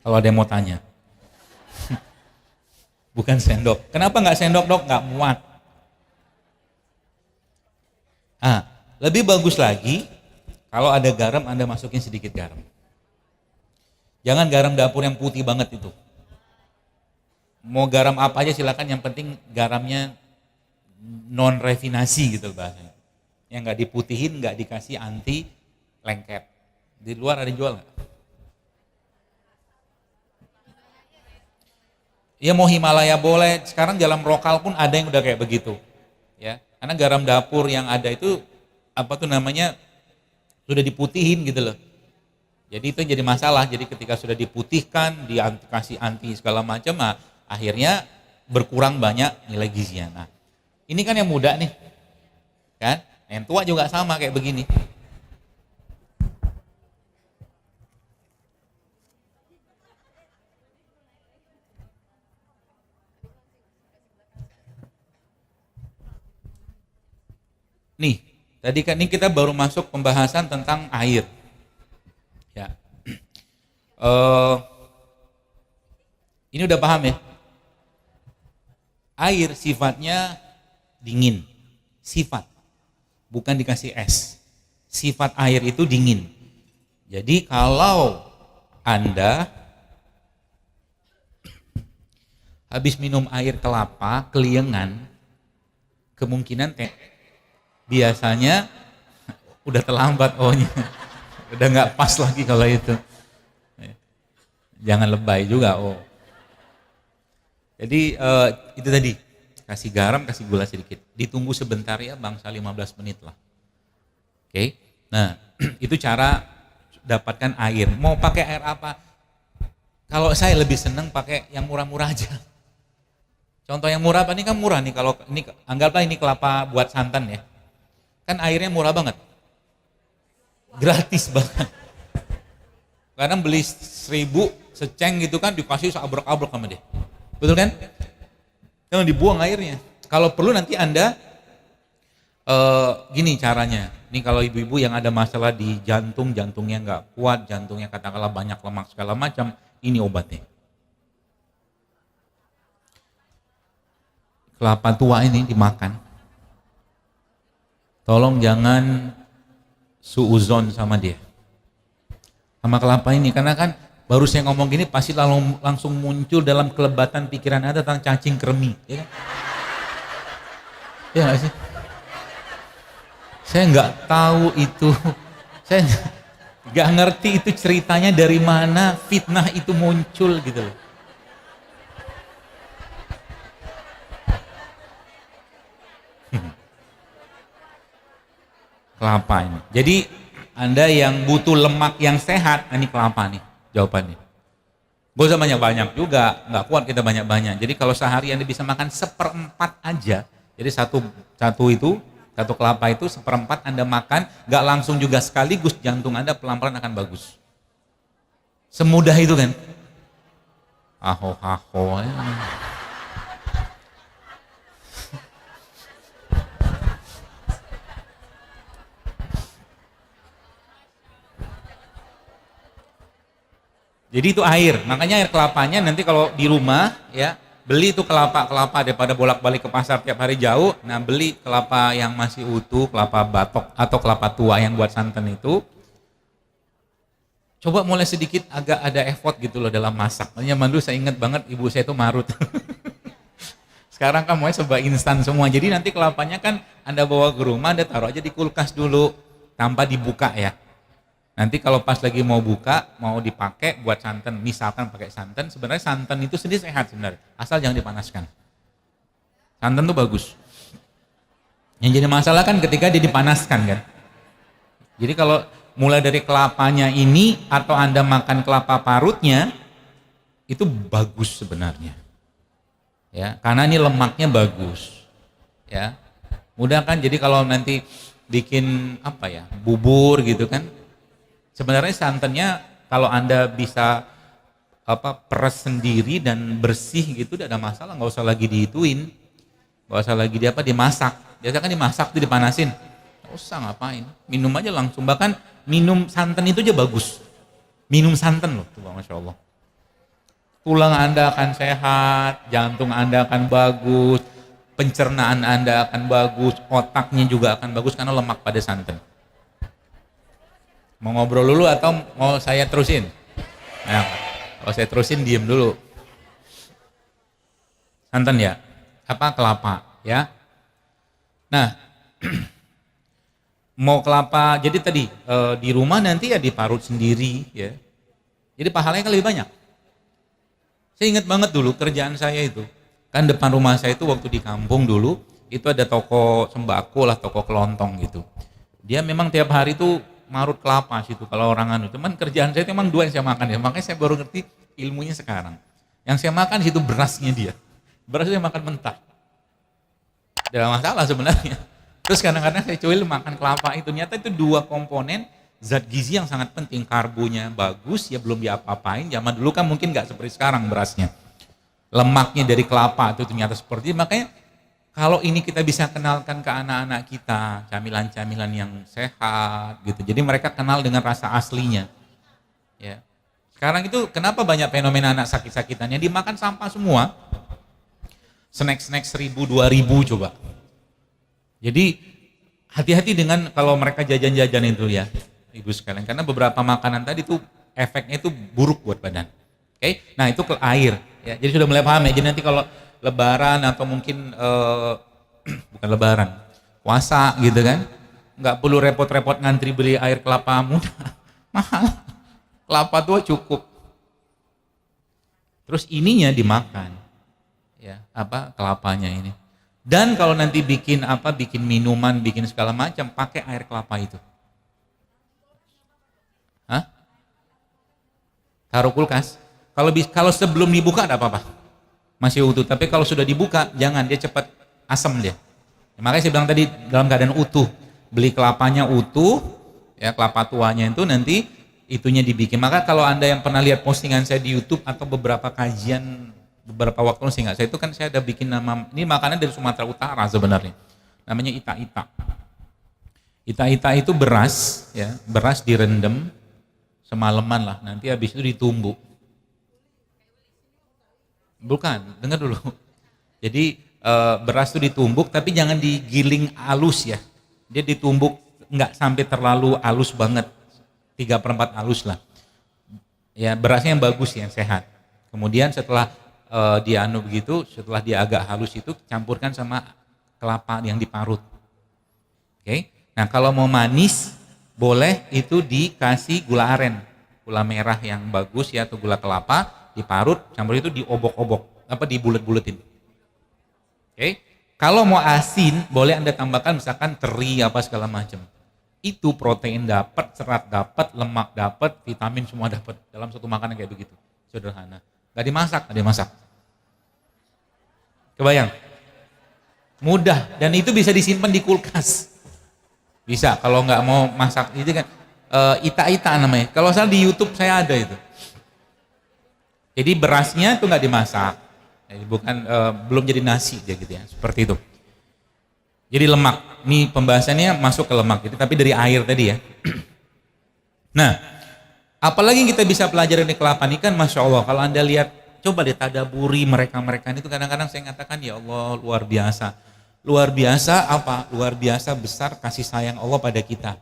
S1: Kalau ada yang mau tanya. Bukan sendok. Kenapa nggak sendok, Dok? Nggak muat. Lebih bagus lagi kalau ada garam Anda masukin sedikit garam. Jangan garam dapur yang putih banget itu. Mau garam apa aja silakan, yang penting garamnya non refinasi gitu bahasanya. Yang nggak diputihin, nggak dikasih anti lengket. Di luar ada jual nggak? Ya mau Himalaya boleh. Sekarang dalam lokal pun ada yang udah kayak begitu. Ya, karena garam dapur yang ada itu sudah diputihin gitu loh. Jadi itu yang jadi masalah. Jadi ketika sudah diputihkan, dikasih anti segala macam, akhirnya berkurang banyak nilai gizinya. Nah, ini kan yang muda nih, kan? Yang tua juga sama kayak begini. Nih, tadi kan ini kita baru masuk pembahasan tentang air. Ya. Ini udah paham ya? Air sifatnya dingin. Sifat. Bukan dikasih es. Sifat air itu dingin. Jadi kalau Anda habis minum air kelapa, keliengan, kemungkinan biasanya udah terlambat ohnya, udah nggak pas lagi kalau itu. Jangan lebay juga Jadi itu tadi, kasih garam, kasih gula sedikit, ditunggu sebentar ya bangsa 15 menit lah. Oke. Nah itu cara dapatkan air. Mau pakai air apa? Kalau saya lebih seneng pakai yang murah-murah aja. Contoh yang murah apa? Ini kan murah nih, kalau ini anggaplah ini kelapa buat santan ya. Kan airnya murah banget, gratis banget. Kadang beli 1000 seceng gitu kan dikasih seabrek-abrek sama dia, betul kan? Jangan dibuang airnya. Kalau perlu nanti Anda gini caranya. Ini kalau ibu-ibu yang ada masalah di jantung, jantungnya nggak kuat, jantungnya katakanlah banyak lemak segala macam, ini obatnya. Kelapa tua ini dimakan. Tolong jangan suuzon sama dia, sama kelapa ini, karena kan baru saya ngomong gini pasti langsung muncul dalam kelebatan pikiran Anda tentang cacing kremi, ya kan? Ya nggak sih? Saya nggak tahu itu, saya nggak ngerti itu ceritanya dari mana fitnah itu muncul gitu loh. Kelapa ini. Jadi Anda yang butuh lemak yang sehat, ini kelapa nih jawabannya. Gak usah banyak-banyak juga, nggak kuat kita banyak-banyak. Jadi kalau sehari Anda bisa makan 1/4 aja, jadi satu kelapa itu 1/4 Anda makan, nggak langsung juga sekaligus, jantung Anda pelan-pelan akan bagus. Semudah itu kan? Aho-aho. Jadi itu air, makanya air kelapanya nanti kalau di rumah ya Beli itu kelapa daripada bolak-balik ke pasar tiap hari jauh. Nah, beli kelapa yang masih utuh, kelapa batok atau kelapa tua yang buat santan itu. Coba mulai sedikit agak ada effort gitu loh dalam masak. Zaman dulu saya ingat banget ibu saya itu marut. Sekarang kan mulai serba instan semua. Jadi nanti kelapanya kan Anda bawa ke rumah, Anda taruh aja di kulkas dulu tanpa dibuka ya. Nanti kalau pas lagi mau buka, mau dipakai buat santan, misalkan pakai santan, sebenarnya santan itu sendiri sehat sebenarnya, asal jangan dipanaskan. Santan itu bagus. Yang jadi masalah kan ketika dia dipanaskan kan. Jadi kalau mulai dari kelapanya ini atau Anda makan kelapa parutnya, itu bagus sebenarnya. Ya, karena ini lemaknya bagus. Ya. Mudah kan, jadi kalau nanti bikin apa ya, bubur gitu kan. Sebenarnya santannya kalau Anda bisa peres sendiri dan bersih gitu tidak ada masalah, nggak usah lagi diituin. Nggak usah lagi dimasak. Biasa kan dimasak tuh dipanasin. Nggak usah ngapain. Minum aja langsung. Bahkan minum santan itu aja bagus. Minum santan loh, tuh Masya Allah. Tulang Anda akan sehat, jantung Anda akan bagus, pencernaan Anda akan bagus, otaknya juga akan bagus karena lemak pada santan. Mau ngobrol dulu atau mau saya terusin? Nah, kalau saya terusin diem dulu. Santan ya? Apa kelapa ya? Nah, mau kelapa, jadi tadi di rumah nanti ya diparut sendiri ya. Jadi pahalanya kan lebih banyak. Saya ingat banget dulu kerjaan saya itu. Kan depan rumah saya itu waktu di kampung dulu, itu ada toko sembako lah, toko kelontong gitu. Dia memang tiap hari tuh marut kelapa situ kalau orang anu. Cuman kerjaan saya itu memang dua yang saya makan ya. Makanya saya baru ngerti ilmunya sekarang. Yang saya makan itu berasnya dia. Berasnya makan mentah. Tidak masalah sebenarnya. Terus kadang-kadang saya coba makan kelapa itu. Ternyata itu dua komponen zat gizi yang sangat penting. Karbonya bagus, ya belum diapa-apain. Zaman dulu kan mungkin nggak seperti sekarang berasnya. Lemaknya dari kelapa itu ternyata seperti itu. Makanya kalau ini kita bisa kenalkan ke anak-anak kita, camilan-camilan yang sehat gitu. Jadi mereka kenal dengan rasa aslinya. Ya. Sekarang itu kenapa banyak fenomena anak sakit-sakitan yang dimakan sampah semua? Snack-snack 1.000, 2.000 coba. Jadi hati-hati dengan kalau mereka jajan-jajan itu ya, Ibu sekalian. Karena beberapa makanan tadi tuh efeknya itu buruk buat badan. Oke? Nah itu ke air. Ya. Jadi sudah mulai paham ya. Jadi nanti kalau Lebaran atau mungkin bukan Lebaran, puasa gitu kan, nggak perlu repot-repot ngantri beli air kelapa muda, mahal, kelapa tua cukup. Terus ininya dimakan, ya kelapanya ini. Dan kalau nanti bikin bikin minuman, bikin segala macam, pakai air kelapa itu. Hah? Taruh kulkas. Kalau sebelum dibuka ada apa-apa? Masih utuh, tapi kalau sudah dibuka jangan, dia cepat asam dia. Makanya saya bilang tadi dalam keadaan utuh, beli kelapanya utuh, ya kelapa tuanya itu nanti itunya dibikin. Maka kalau Anda yang pernah lihat postingan saya di YouTube atau beberapa kajian beberapa waktu lalu, saya itu kan saya ada bikin nama, ini makanan dari Sumatera Utara sebenarnya, namanya ita-ita. Ita-ita itu beras, ya beras direndam semalaman lah, nanti habis itu ditumbuk. Bukan, dengar dulu. Jadi beras itu ditumbuk, tapi jangan digiling halus ya. Dia ditumbuk nggak sampai terlalu halus banget, 3/4 halus lah. Ya berasnya yang bagus, yang sehat. Kemudian setelah dia begitu, setelah dia agak halus itu campurkan sama kelapa yang diparut. Oke. Nah kalau mau manis, boleh itu dikasih gula aren, gula merah yang bagus ya, atau gula kelapa. Diparut, campur itu diobok-obok, dibulet-buletin. Oke. Kalau mau asin, boleh Anda tambahkan misalkan teri segala macam. Itu protein dapat, serat dapat, lemak dapat, vitamin semua dapat dalam satu makanan kayak begitu. Sederhana. Gak dimasak. Kebayang? Mudah, dan itu bisa disimpan di kulkas. Bisa, kalau nggak mau masak itu kan ita-ita namanya. Kalau salah di YouTube saya ada itu. Jadi berasnya itu nggak dimasak, jadi bukan belum jadi nasi dia gitu ya, seperti itu. Jadi lemak, ini pembahasannya masuk ke lemak, gitu, tapi dari air tadi ya. Nah, apalagi yang kita bisa pelajari dari kelapa ini kan, Masya Allah, kalau Anda lihat Coba deh tadaburi mereka-mereka itu, kadang-kadang saya katakan ya Allah luar biasa. Luar biasa apa? Luar biasa besar kasih sayang Allah pada kita.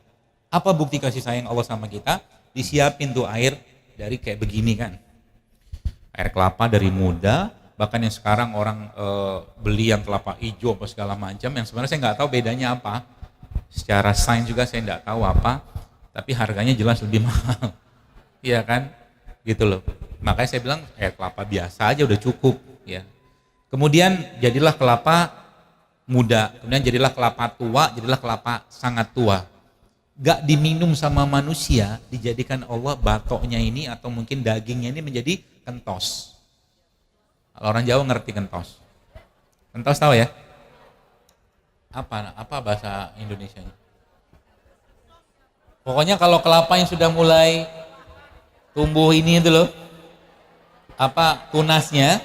S1: Apa bukti kasih sayang Allah sama kita? Disiapin tuh air dari kayak begini kan. Air kelapa dari muda, bahkan yang sekarang orang beli yang kelapa hijau apa segala macam, yang sebenarnya saya nggak tahu bedanya apa. Secara sains juga saya nggak tahu apa, tapi harganya jelas lebih mahal. Iya kan? Gitu loh. Makanya saya bilang air kelapa biasa aja udah cukup ya. Kemudian jadilah kelapa muda, kemudian jadilah kelapa tua, jadilah kelapa sangat tua. Gak diminum sama manusia, dijadikan Allah batoknya ini atau mungkin dagingnya ini menjadi kentos. Kalau orang Jawa ngerti kentos. Kentos tahu ya? Apa bahasa Indonesianya? Pokoknya kalau kelapa yang sudah mulai tumbuh ini itu loh, tunasnya,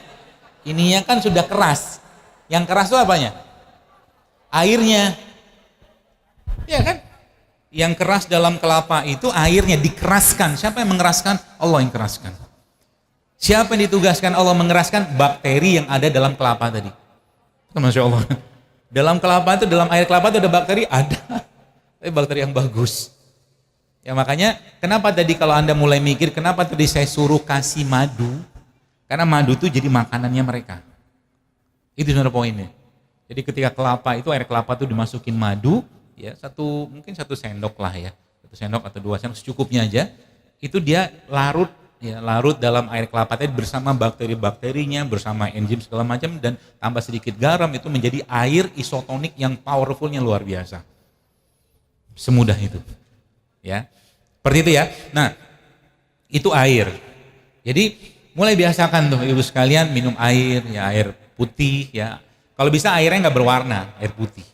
S1: ininya kan sudah keras. Yang keras itu apanya? Airnya. Ya kan? Yang keras dalam kelapa itu airnya dikeraskan. Siapa yang mengeraskan? Allah yang keraskan. Siapa yang ditugaskan Allah mengeraskan? Bakteri yang ada dalam kelapa tadi. Masya Allah. Dalam kelapa itu, dalam air kelapa itu ada bakteri? Ada. Tapi bakteri yang bagus. Ya makanya kenapa tadi kalau Anda mulai mikir kenapa tadi saya suruh kasih madu? Karena madu itu jadi makanannya mereka. Itu sebenarnya poinnya. Jadi ketika kelapa itu, air kelapa itu dimasukin madu, ya mungkin satu sendok lah ya, 1 sendok atau 2 sendok secukupnya aja. Itu dia larut dalam air kelapa tadi bersama bakteri-bakterinya, bersama enzim segala macam, dan tambah sedikit garam, itu menjadi air isotonik yang powerfulnya luar biasa. Semudah itu. Ya. Seperti itu ya. Nah, itu air. Jadi mulai biasakan tuh ibu sekalian minum air, ya air putih ya. Kalau bisa airnya nggak berwarna, air putih.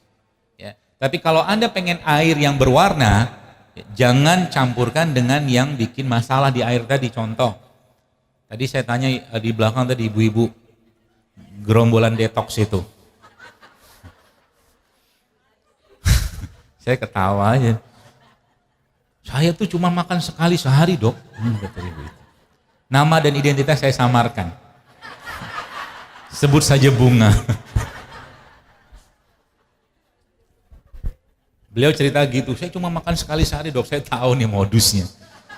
S1: Ya. Tapi kalau Anda pengen air yang berwarna, ya, jangan campurkan dengan yang bikin masalah di air tadi. Contoh, tadi saya tanya di belakang tadi ibu-ibu, gerombolan detox itu. Saya ketawa aja. Saya tuh cuma makan sekali sehari dok. Kata ibu itu. Nama dan identitas saya samarkan. Sebut saja Bunga. Beliau cerita gitu, saya cuma makan sekali sehari dok, saya tahu nih modusnya.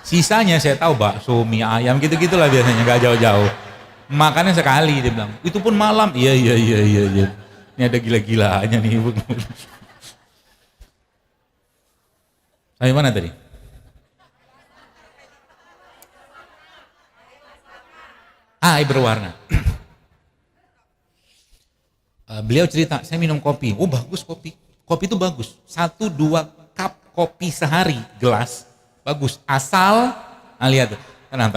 S1: Sisanya saya tahu bakso, mie ayam, gitu-gitulah biasanya, gak jauh-jauh. Makannya sekali, dia bilang, itu pun malam. Iya. Ini ada gila-gilaannya nih ibu. Sampai mana tadi? Air berwarna. Beliau cerita, saya minum kopi. Oh bagus kopi. Kopi itu bagus. 1-2 cup kopi sehari, gelas. Bagus. Asal, lihat tuh. Tenang.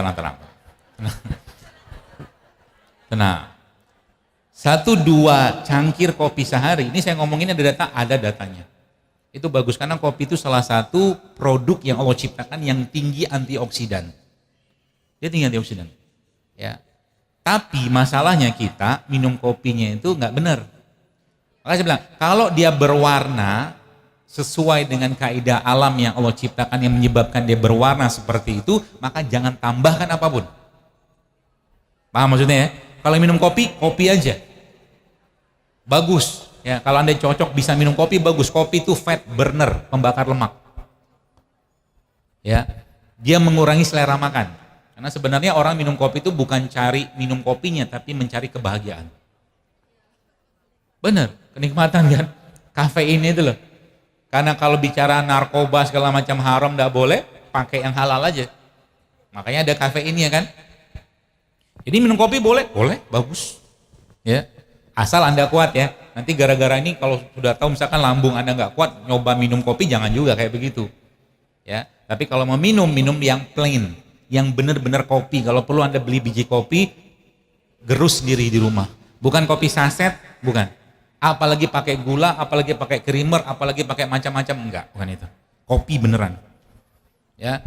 S1: Tenang. 1-2 cangkir kopi sehari. Ini saya ngomongin ada datanya. Itu bagus karena kopi itu salah satu produk yang Allah ciptakan yang tinggi antioksidan. Dia tinggi antioksidan. Ya. Tapi masalahnya kita minum kopinya itu nggak benar. Makanya saya bilang, kalau dia berwarna sesuai dengan kaidah alam yang Allah ciptakan yang menyebabkan dia berwarna seperti itu, maka jangan tambahkan apapun. Paham maksudnya ya? Kalau minum kopi, kopi aja. Bagus. Ya, kalau Anda cocok bisa minum kopi, bagus. Kopi itu fat burner, pembakar lemak. Ya, dia mengurangi selera makan. Karena sebenarnya orang minum kopi itu bukan cari minum kopinya, tapi mencari kebahagiaan. Bener, kenikmatan kan? Kafein itu loh. Karena kalau bicara narkoba segala macam haram nggak boleh, pakai yang halal aja. Makanya ada kafeinnya kan? Jadi minum kopi boleh? Boleh, bagus. Ya, asal Anda kuat ya. Nanti gara-gara ini kalau sudah tahu misalkan lambung Anda nggak kuat, nyoba minum kopi jangan juga kayak begitu. Ya, tapi kalau mau minum yang plain, yang benar-benar kopi. Kalau perlu Anda beli biji kopi, gerus sendiri di rumah. Bukan kopi saset, bukan. Apalagi pakai gula, apalagi pakai creamer, apalagi pakai macam-macam, enggak, bukan itu. Kopi beneran. Ya.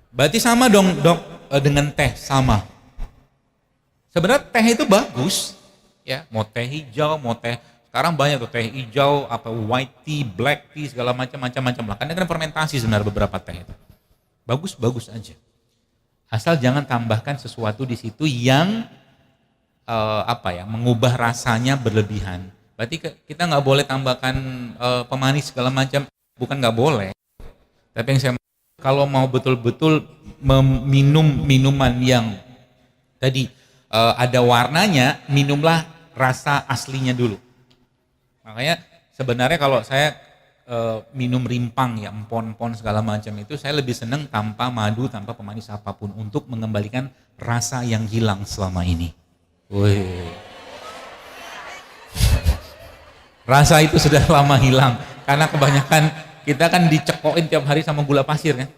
S1: Berarti sama dong, Dok, dengan teh sama. Sebenarnya teh itu bagus. Ya, mau teh hijau, mau teh, sekarang banyak tuh teh hijau, apa white tea, black tea, segala macam lah. Karena kan fermentasi sebenarnya beberapa teh itu. Bagus aja. Asal jangan tambahkan sesuatu di situ yang mengubah rasanya berlebihan. Berarti kita nggak boleh tambahkan pemanis segala macam, bukan nggak boleh. Tapi yang saya kalau mau betul-betul meminum minuman yang tadi ada warnanya, minumlah rasa aslinya dulu. Makanya sebenarnya kalau saya minum rimpang ya, empon-empon segala macam itu, saya lebih senang tanpa madu, tanpa pemanis apapun untuk mengembalikan rasa yang hilang selama ini. Wih. Rasa itu sudah lama hilang karena kebanyakan kita kan dicekokin tiap hari sama gula pasir kan.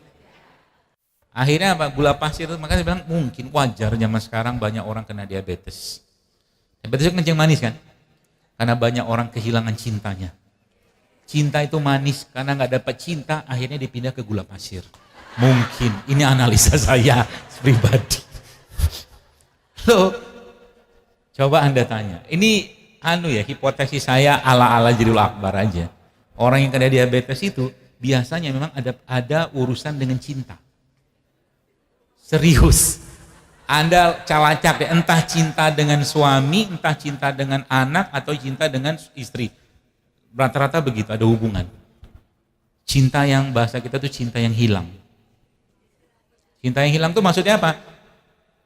S1: Akhirnya apa? Gula pasir itu, makanya saya bilang mungkin wajar zaman sekarang banyak orang kena diabetes. Diabetes itu kencing manis kan? Karena banyak orang kehilangan cintanya. Cinta itu manis, karena nggak dapat cinta akhirnya dipindah ke gula pasir. Mungkin, ini analisa saya pribadi. Loh, coba Anda tanya. Ini hipotesis saya ala-ala Jilul Akbar aja. Orang yang kena diabetes itu biasanya memang ada urusan dengan cinta. Serius. Anda calacak ya, entah cinta dengan suami, entah cinta dengan anak, atau cinta dengan istri. Rata-rata begitu, ada hubungan. Cinta yang bahasa kita tuh cinta yang hilang. Cinta yang hilang tuh maksudnya apa?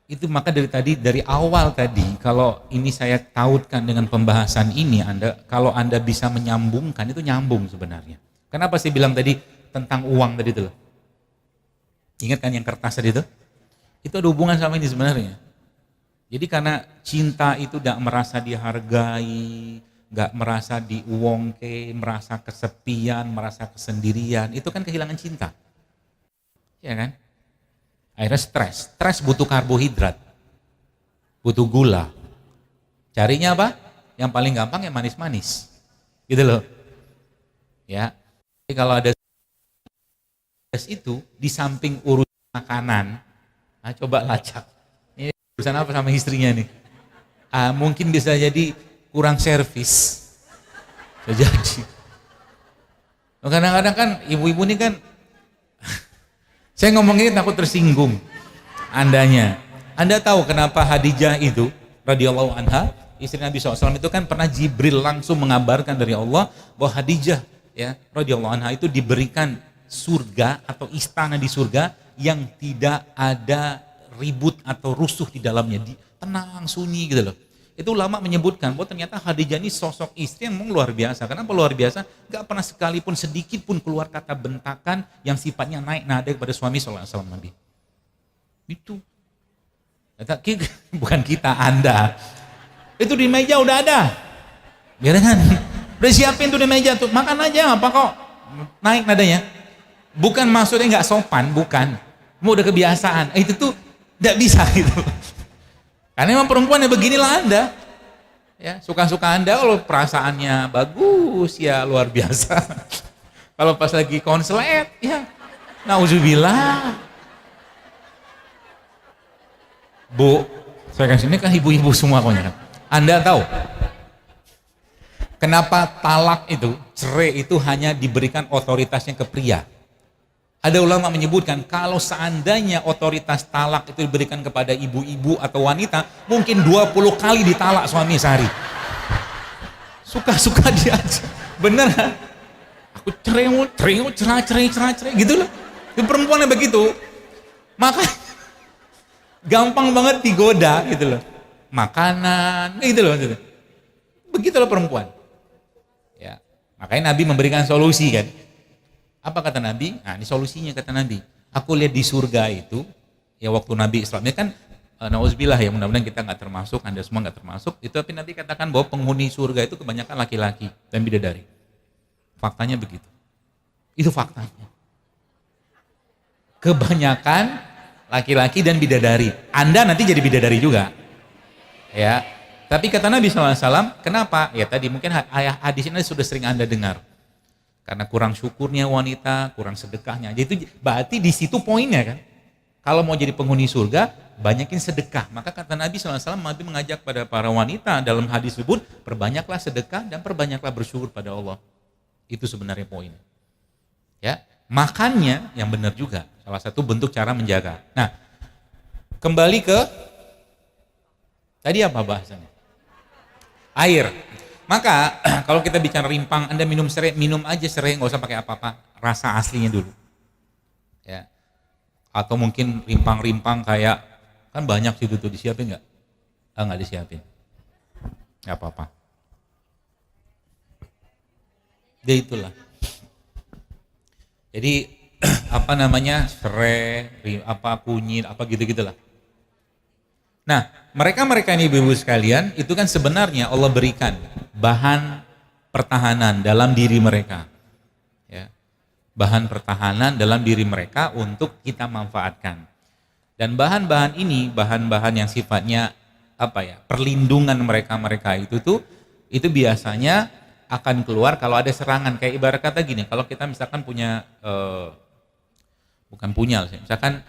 S1: Itu maka dari awal tadi, kalau ini saya tautkan dengan pembahasan ini, kalau Anda bisa menyambungkan, itu nyambung sebenarnya. Kenapa sih bilang tadi tentang uang tadi itu loh? Ingat kan yang kertas tadi itu? Itu ada hubungan sama ini sebenarnya. Jadi karena cinta itu tidak merasa dihargai, nggak merasa diuongke, merasa kesepian, merasa kesendirian, itu kan kehilangan cinta. Ya kan? Akhirnya stres butuh karbohidrat, butuh gula. Carinya apa? Yang paling gampang yang manis-manis. Gitu loh. Ya. Jadi kalau ada itu di samping urus makanan, nah coba lacak. Ini urusan apa sama istrinya nih? Mungkin bisa jadi kurang servis. Bisa jadi. Kadang-kadang kan ibu-ibu ini kan saya ngomong ini takut tersinggung Andanya. Anda tahu kenapa Khadijah itu radhiyallahu anha, istri Nabi SAW itu kan pernah Jibril langsung mengabarkan dari Allah bahwa Khadijah ya radhiyallahu anha itu diberikan surga atau istana di surga yang tidak ada ribut atau rusuh di dalamnya, tenang, sunyi gitu loh. Itu ulama menyebutkan bahwa ternyata Khadijah ini sosok istri yang memang luar biasa. Kenapa luar biasa? Gak pernah sekalipun sedikit pun keluar kata bentakan yang sifatnya naik nada kepada suami SAW Nabi. Itu. Bukan kita, Anda. Itu di meja udah ada. Ya kan? Udah siapin tuh di meja tuh. Makan aja apa kok naik nadanya. Bukan maksudnya gak sopan, bukan. Mau udah kebiasaan. Itu tuh gak bisa gitu. Karena memang perempuan yang beginilah Anda. Ya, suka-suka Anda kalau perasaannya bagus ya luar biasa. Kalau pas lagi konslet ya nauzubillah. Bu, saya kasih ini kan ibu-ibu semua pokoknya kan. Anda tahu kenapa talak itu, cerai itu hanya diberikan otoritasnya ke pria? Ada ulama menyebutkan kalau seandainya otoritas talak itu diberikan kepada ibu-ibu atau wanita, mungkin 20 kali ditalak suami sehari. Suka-suka dia aja. Bener kan? Aku cerai gitu loh. Itu perempuannya begitu. Maka gampang banget digoda gitu loh. Makanan, gitu loh maksudnya. Begitu loh perempuan. Ya, makanya Nabi memberikan solusi kan. Apa kata Nabi? Nah ini solusinya kata Nabi. Aku lihat di surga itu, ya waktu Nabi Islam, ini kan nauzubillah ya, mudah-mudahan kita nggak termasuk, Anda semua nggak termasuk. Itu tapi Nabi katakan bahwa penghuni surga itu kebanyakan laki-laki dan bidadari. Faktanya begitu. Itu faktanya. Kebanyakan laki-laki dan bidadari. Anda nanti jadi bidadari juga. Ya. Tapi kata Nabi SAW, kenapa? Ya tadi mungkin hadis ini sudah sering Anda dengar. Karena kurang syukurnya wanita, kurang sedekahnya. Jadi berarti di situ poinnya kan. Kalau mau jadi penghuni surga, banyakin sedekah. Maka kata Nabi SAW, Nabi mengajak pada para wanita dalam hadis tersebut, perbanyaklah sedekah dan perbanyaklah bersyukur pada Allah. Itu sebenarnya poinnya. Ya, makannya yang benar juga. Salah satu bentuk cara menjaga. Nah, kembali ke Tadi apa bahasanya? Air. Maka kalau kita bicara rimpang, Anda minum serai, minum aja serai, nggak usah pakai apa-apa, rasa aslinya dulu. Ya. Atau mungkin rimpang-rimpang kayak, kan banyak situ tuh, disiapin nggak? Nggak disiapin. Nggak apa-apa. Dia itulah. Jadi apa namanya, serai, apa kunyit, apa gitu-gitulah. Nah, mereka-mereka ini ibu-ibu sekalian, itu kan sebenarnya Allah berikan bahan pertahanan dalam diri mereka. Ya. Bahan pertahanan dalam diri mereka untuk kita manfaatkan. Dan bahan-bahan ini, bahan-bahan yang sifatnya apa ya, perlindungan mereka-mereka itu biasanya akan keluar kalau ada serangan. Kayak ibarat kata gini, kalau kita misalkan punya, bukan punya, misalkan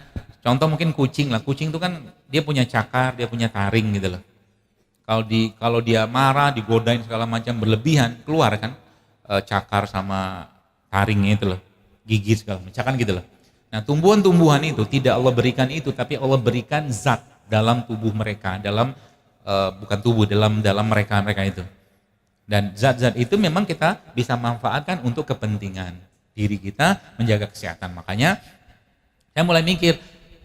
S1: contoh mungkin kucing lah, kucing itu kan dia punya cakar, dia punya taring gitu loh. Kalau dia marah, digodain segala macam berlebihan, keluar kan cakar sama taringnya itu loh, gigi segala macam kan gitu loh. Nah, tumbuhan-tumbuhan itu tidak Allah berikan itu, tapi Allah berikan zat dalam tubuh mereka, dalam bukan tubuh, dalam mereka itu. Dan zat-zat itu memang kita bisa manfaatkan untuk kepentingan diri kita, menjaga kesehatan. Makanya saya mulai mikir,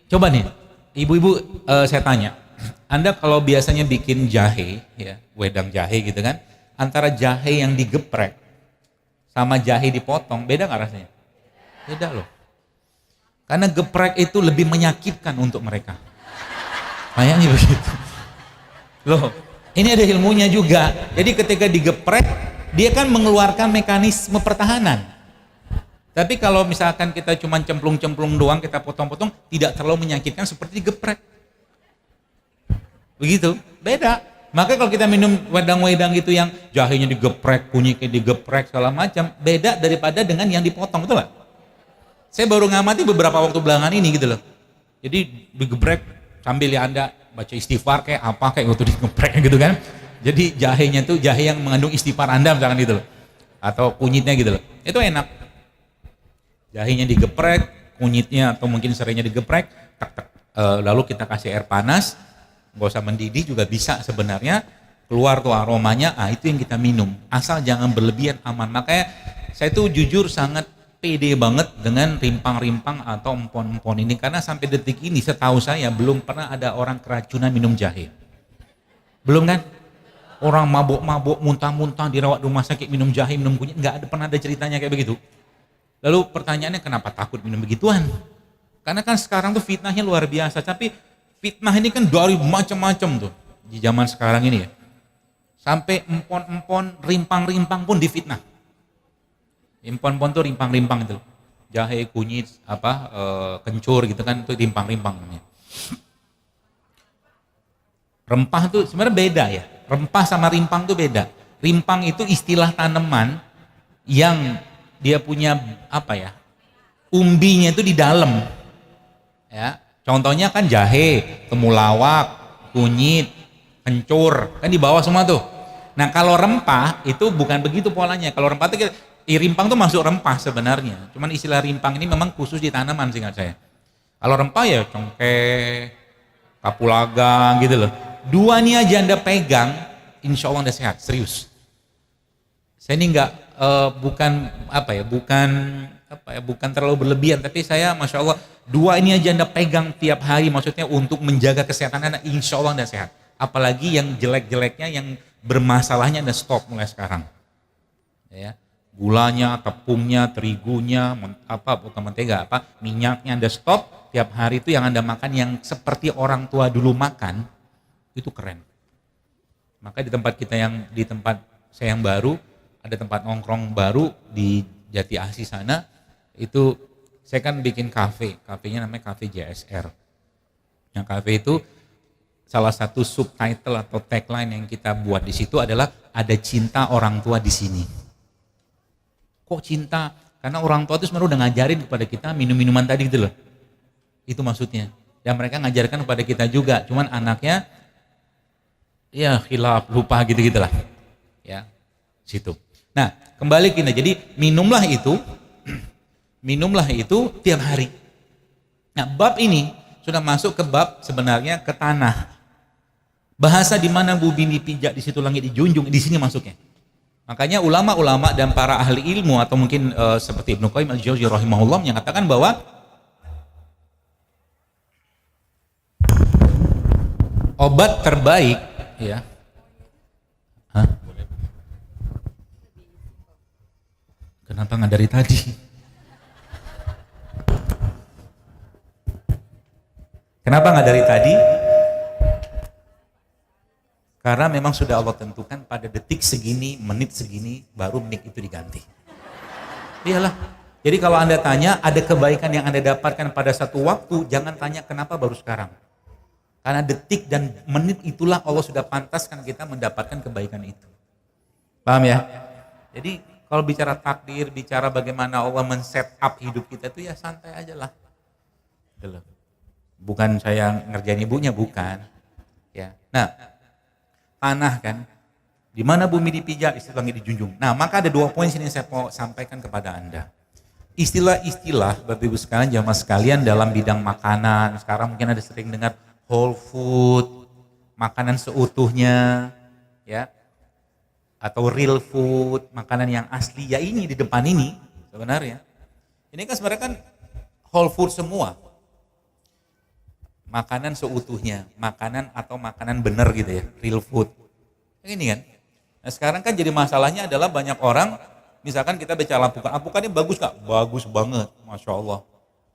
S1: coba nih, ibu-ibu, saya tanya, Anda kalau biasanya bikin jahe, ya, wedang jahe gitu kan, antara jahe yang digeprek sama jahe dipotong, beda nggak rasanya? Beda loh. Karena geprek itu lebih menyakitkan untuk mereka. Kayaknya begitu. Loh, ini ada ilmunya juga. Jadi ketika digeprek, dia kan mengeluarkan mekanisme pertahanan. Tapi kalau misalkan kita cuma cemplung-cemplung doang, kita potong-potong, tidak terlalu menyakitkan seperti digeprek. Begitu, beda. Maka kalau kita minum wedang-wedang itu yang jahenya digeprek, kunyitnya digeprek, segala macam, beda daripada dengan yang dipotong, betul nggak? Saya baru ngamati beberapa waktu belakangan ini gitu loh. Jadi digeprek sambil ya Anda baca istighfar kayak apa, kayak waktu digeprek gitu kan. Jadi jahenya tuh jahe yang mengandung istighfar Anda misalkan gitu loh. Atau kunyitnya gitu loh. Itu enak. Jahenya digeprek, kunyitnya atau mungkin serainya digeprek, lalu kita kasih air panas, nggak usah mendidih juga bisa sebenarnya, keluar tuh aromanya, itu yang kita minum. Asal jangan berlebihan, aman. Makanya saya tuh jujur sangat pede banget dengan rimpang-rimpang atau empon-empon ini, karena sampai detik ini setahu saya belum pernah ada orang keracunan minum jahe. Belum kan? Orang mabuk-mabuk, muntah-muntah, dirawat rumah sakit minum jahe, minum kunyit, nggak ada, pernah ada ceritanya kayak begitu. Lalu pertanyaannya, kenapa takut minum begituan? Karena kan sekarang tuh fitnahnya luar biasa, tapi fitnah ini kan dari macam-macam tuh di zaman sekarang ini ya. Sampai empon-empon, rimpang-rimpang pun difitnah. Empon-empon tuh rimpang-rimpang itu. Jahe, kunyit, kencur gitu kan, itu rimpang-rimpang namanya. Rempah tuh sebenarnya beda ya. Rempah sama rimpang tuh beda. Rimpang itu istilah tanaman yang dia punya umbinya itu di dalam. Ya, contohnya kan jahe, temulawak, kunyit, kencur, kan di bawah semua tuh. Nah, kalau rempah itu bukan begitu polanya. Kalau rempah itu rimpang tuh masuk rempah sebenarnya. Cuman istilah rimpang ini memang khusus di tanaman seingat saya. Kalau rempah ya congkeh, kapulaga gitu loh. Dua nih aja Anda pegang, insya Allah Anda sehat, serius. Saya ini bukan terlalu berlebihan, tapi saya masya Allah dua ini aja Anda pegang tiap hari, maksudnya untuk menjaga kesehatan Anda, insya Allah Anda sehat. Apalagi yang jelek-jeleknya, yang bermasalahnya Anda stop mulai sekarang. Ya, gulanya, tepungnya, terigunya, bukan mentega, minyaknya Anda stop. Tiap hari itu yang Anda makan yang seperti orang tua dulu makan, itu keren. Maka di tempat saya yang baru, ada tempat nongkrong baru di Jati Asih sana, itu saya kan bikin kafenya namanya Cafe JSR. Yang kafe itu salah satu subtitle atau tagline yang kita buat di situ adalah ada cinta orang tua di sini. Kok cinta? Karena orang tua itu sebenarnya udah ngajarin kepada kita minum-minuman tadi gitu loh. Itu maksudnya. Dan mereka ngajarkan kepada kita juga, cuman anaknya ya khilaf, lupa gitu-gitulah. Ya, situ. Nah, kembali kita, jadi minumlah itu tiap hari. Nah, bab ini sudah masuk ke bab sebenarnya ke tanah. Bahasa di mana bumi dipijak, di situ langit dijunjung, di sini masuknya. Makanya ulama-ulama dan para ahli ilmu atau mungkin seperti Ibnu Qayyim al-Jauziyah rahimahullah menyatakan bahwa obat terbaik, ya. Hah? Kenapa nggak dari tadi? Kenapa nggak dari tadi? Karena memang sudah Allah tentukan pada detik segini, menit segini, baru mic itu diganti. Iyalah. Jadi kalau Anda tanya, ada kebaikan yang Anda dapatkan pada satu waktu, jangan tanya kenapa baru sekarang. Karena detik dan menit itulah Allah sudah pantaskan kita mendapatkan kebaikan itu. Paham ya? Jadi kalau bicara takdir, bicara bagaimana Allah men-set up hidup kita itu ya santai aja lah. Bukan saya ngerjain ibunya, bukan. Ya. Nah, tanah kan, di mana bumi dipijak, istilah langit dijunjung. Nah, maka ada 2 poin sini yang saya mau sampaikan kepada Anda. Istilah-istilah Bapak Ibu sekalian, jamaah sekalian dalam bidang makanan, sekarang mungkin ada sering dengar whole food, makanan seutuhnya, ya, atau real food, makanan yang asli. Ya ini di depan ini sebenarnya. Ini kan sebenarnya kan whole food semua. Makanan seutuhnya, makanan atau makanan benar gitu ya, real food. Ini kan. Nah sekarang kan jadi masalahnya adalah banyak orang, misalkan kita bicara alpukat ini bagus Kak? Bagus banget, Masya Allah.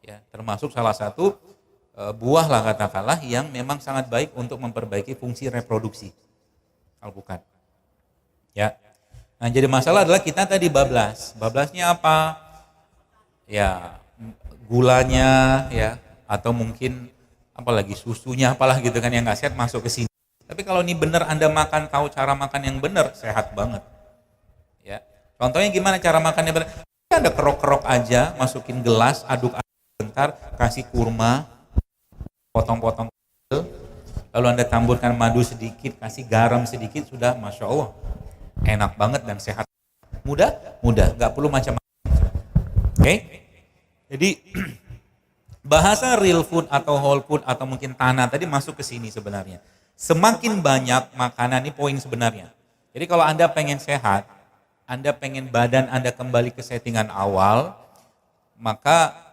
S1: Ya, termasuk salah satu buah lah katakanlah yang memang sangat baik untuk memperbaiki fungsi reproduksi. Alpukat. Ya. Nah jadi masalah adalah kita tadi bablas. Bablasnya apa? Ya gulanya ya, atau mungkin apalagi susunya apalah gitu kan yang nggak sehat masuk ke sini. Tapi kalau ini benar Anda makan, tahu cara makan yang benar, sehat banget. Ya. Contohnya gimana cara makannya benar? Anda kerok-kerok aja, masukin gelas, aduk bentar, kasih kurma, potong-potong kecil, lalu Anda tamburkan madu sedikit, kasih garam sedikit, sudah Masya Allah. Enak banget dan sehat. Mudah, nggak perlu macam-macam. Oke? Jadi bahasa real food atau whole food atau mungkin tanah tadi masuk ke sini sebenarnya. Semakin banyak makanan, ini poin sebenarnya. Jadi kalau Anda pengen sehat, Anda pengen badan Anda kembali ke settingan awal, maka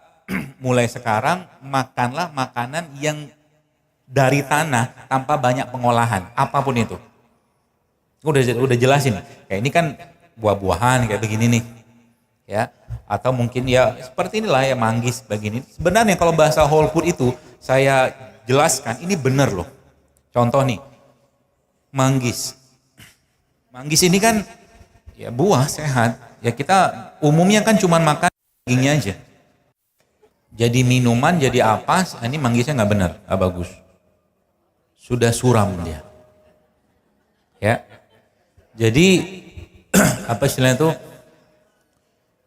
S1: mulai sekarang makanlah makanan yang dari tanah tanpa banyak pengolahan, apapun itu. Udah jelasin. Kayak ini kan buah-buahan kayak begini nih. Ya, atau mungkin ya seperti inilah ya manggis begini. Sebenarnya kalau bahasa whole food itu saya jelaskan ini benar loh. Contoh nih, manggis. Manggis ini kan ya buah sehat. Ya kita umumnya kan cuma makan dagingnya aja. Jadi minuman, jadi apa? Ini manggisnya nggak benar, nggak bagus. Sudah suram dia. Ya, jadi apa istilahnya itu?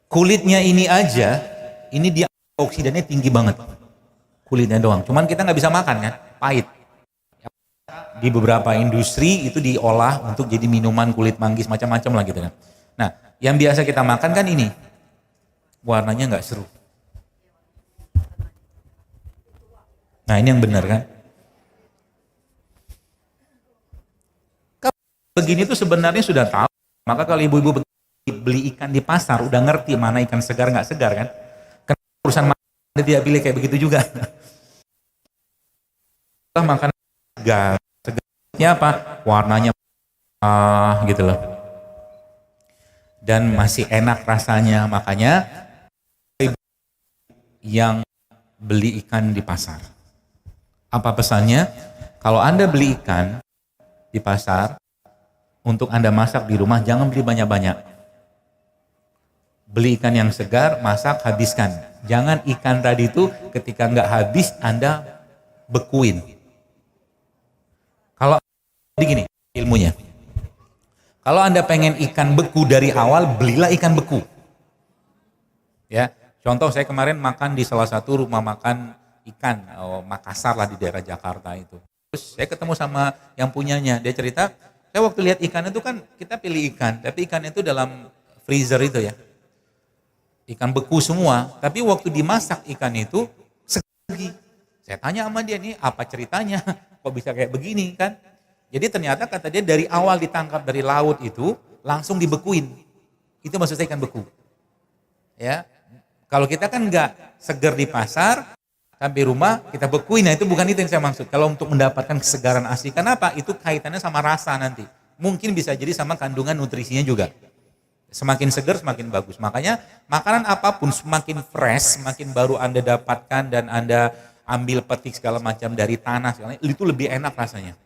S1: Kulitnya ini aja, ini dia oksidannya tinggi banget. Kulitnya doang. Cuman kita nggak bisa makan kan, pahit. Di beberapa industri itu diolah untuk jadi minuman kulit manggis macam-macam lah gitu kan. Nah, yang biasa kita makan kan ini, warnanya nggak seru. Nah ini yang benar kan. Kalau begini tuh sebenarnya sudah tahu. Maka kalau ibu-ibu beli ikan di pasar udah ngerti mana ikan segar nggak segar kan. Karena urusan makan dia pilih kayak begitu juga. Makan segar, segarnya apa? Warnanya gitu loh. Dan masih enak rasanya, makanya yang beli ikan di pasar. Apa pesannya? Kalau Anda beli ikan di pasar untuk Anda masak di rumah, jangan beli banyak-banyak. Beli ikan yang segar, masak, habiskan. Jangan ikan tadi itu ketika nggak habis Anda bekuin. Kalau jadi gini ilmunya, kalau Anda pengen ikan beku dari awal, belilah ikan beku. Ya, contoh saya kemarin makan di salah satu rumah makan ikan Makassar lah di daerah Jakarta itu. Terus saya ketemu sama yang punyanya, dia cerita, saya waktu lihat ikan itu kan kita pilih ikan, tapi ikan itu dalam freezer itu ya. Ikan beku semua, tapi waktu dimasak ikan itu segar lagi. Saya tanya sama dia nih, apa ceritanya? Kok bisa kayak begini kan? Jadi ternyata kata dia dari awal ditangkap dari laut itu langsung dibekuin. Itu maksud saya ikan beku. Ya, kalau kita kan nggak seger di pasar, sampai rumah kita bekuin, nah itu bukan itu yang saya maksud. Kalau untuk mendapatkan kesegaran asli, kenapa? Itu kaitannya sama rasa nanti. Mungkin bisa jadi sama kandungan nutrisinya juga. Semakin segar semakin bagus. Makanya makanan apapun semakin fresh, semakin baru Anda dapatkan dan Anda ambil petik segala macam dari tanah, itu lebih enak rasanya.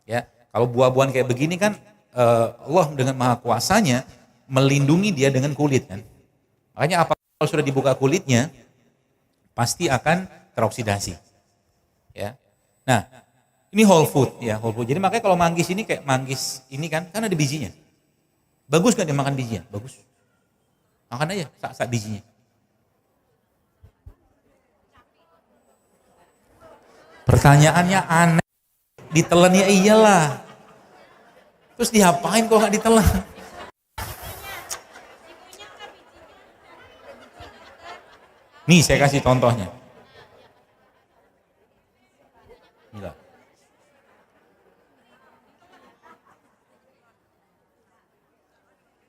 S1: Ya, kalau buah-buahan kayak begini kan Allah dengan maha kuasanya melindungi dia dengan kulit kan. Makanya apa kalau sudah dibuka kulitnya pasti akan teroksidasi. Ya. Nah, ini whole food ya, whole food. Jadi makanya kalau manggis ini kayak manggis ini kan ada bijinya. Bagus gak dia makan bijinya? Bagus. Makan aja, sak-sak bijinya. Pertanyaannya aneh. Ditelan ya iyalah. Terus diapain kalau gak ditelan? Nih saya kasih contohnya. Gila.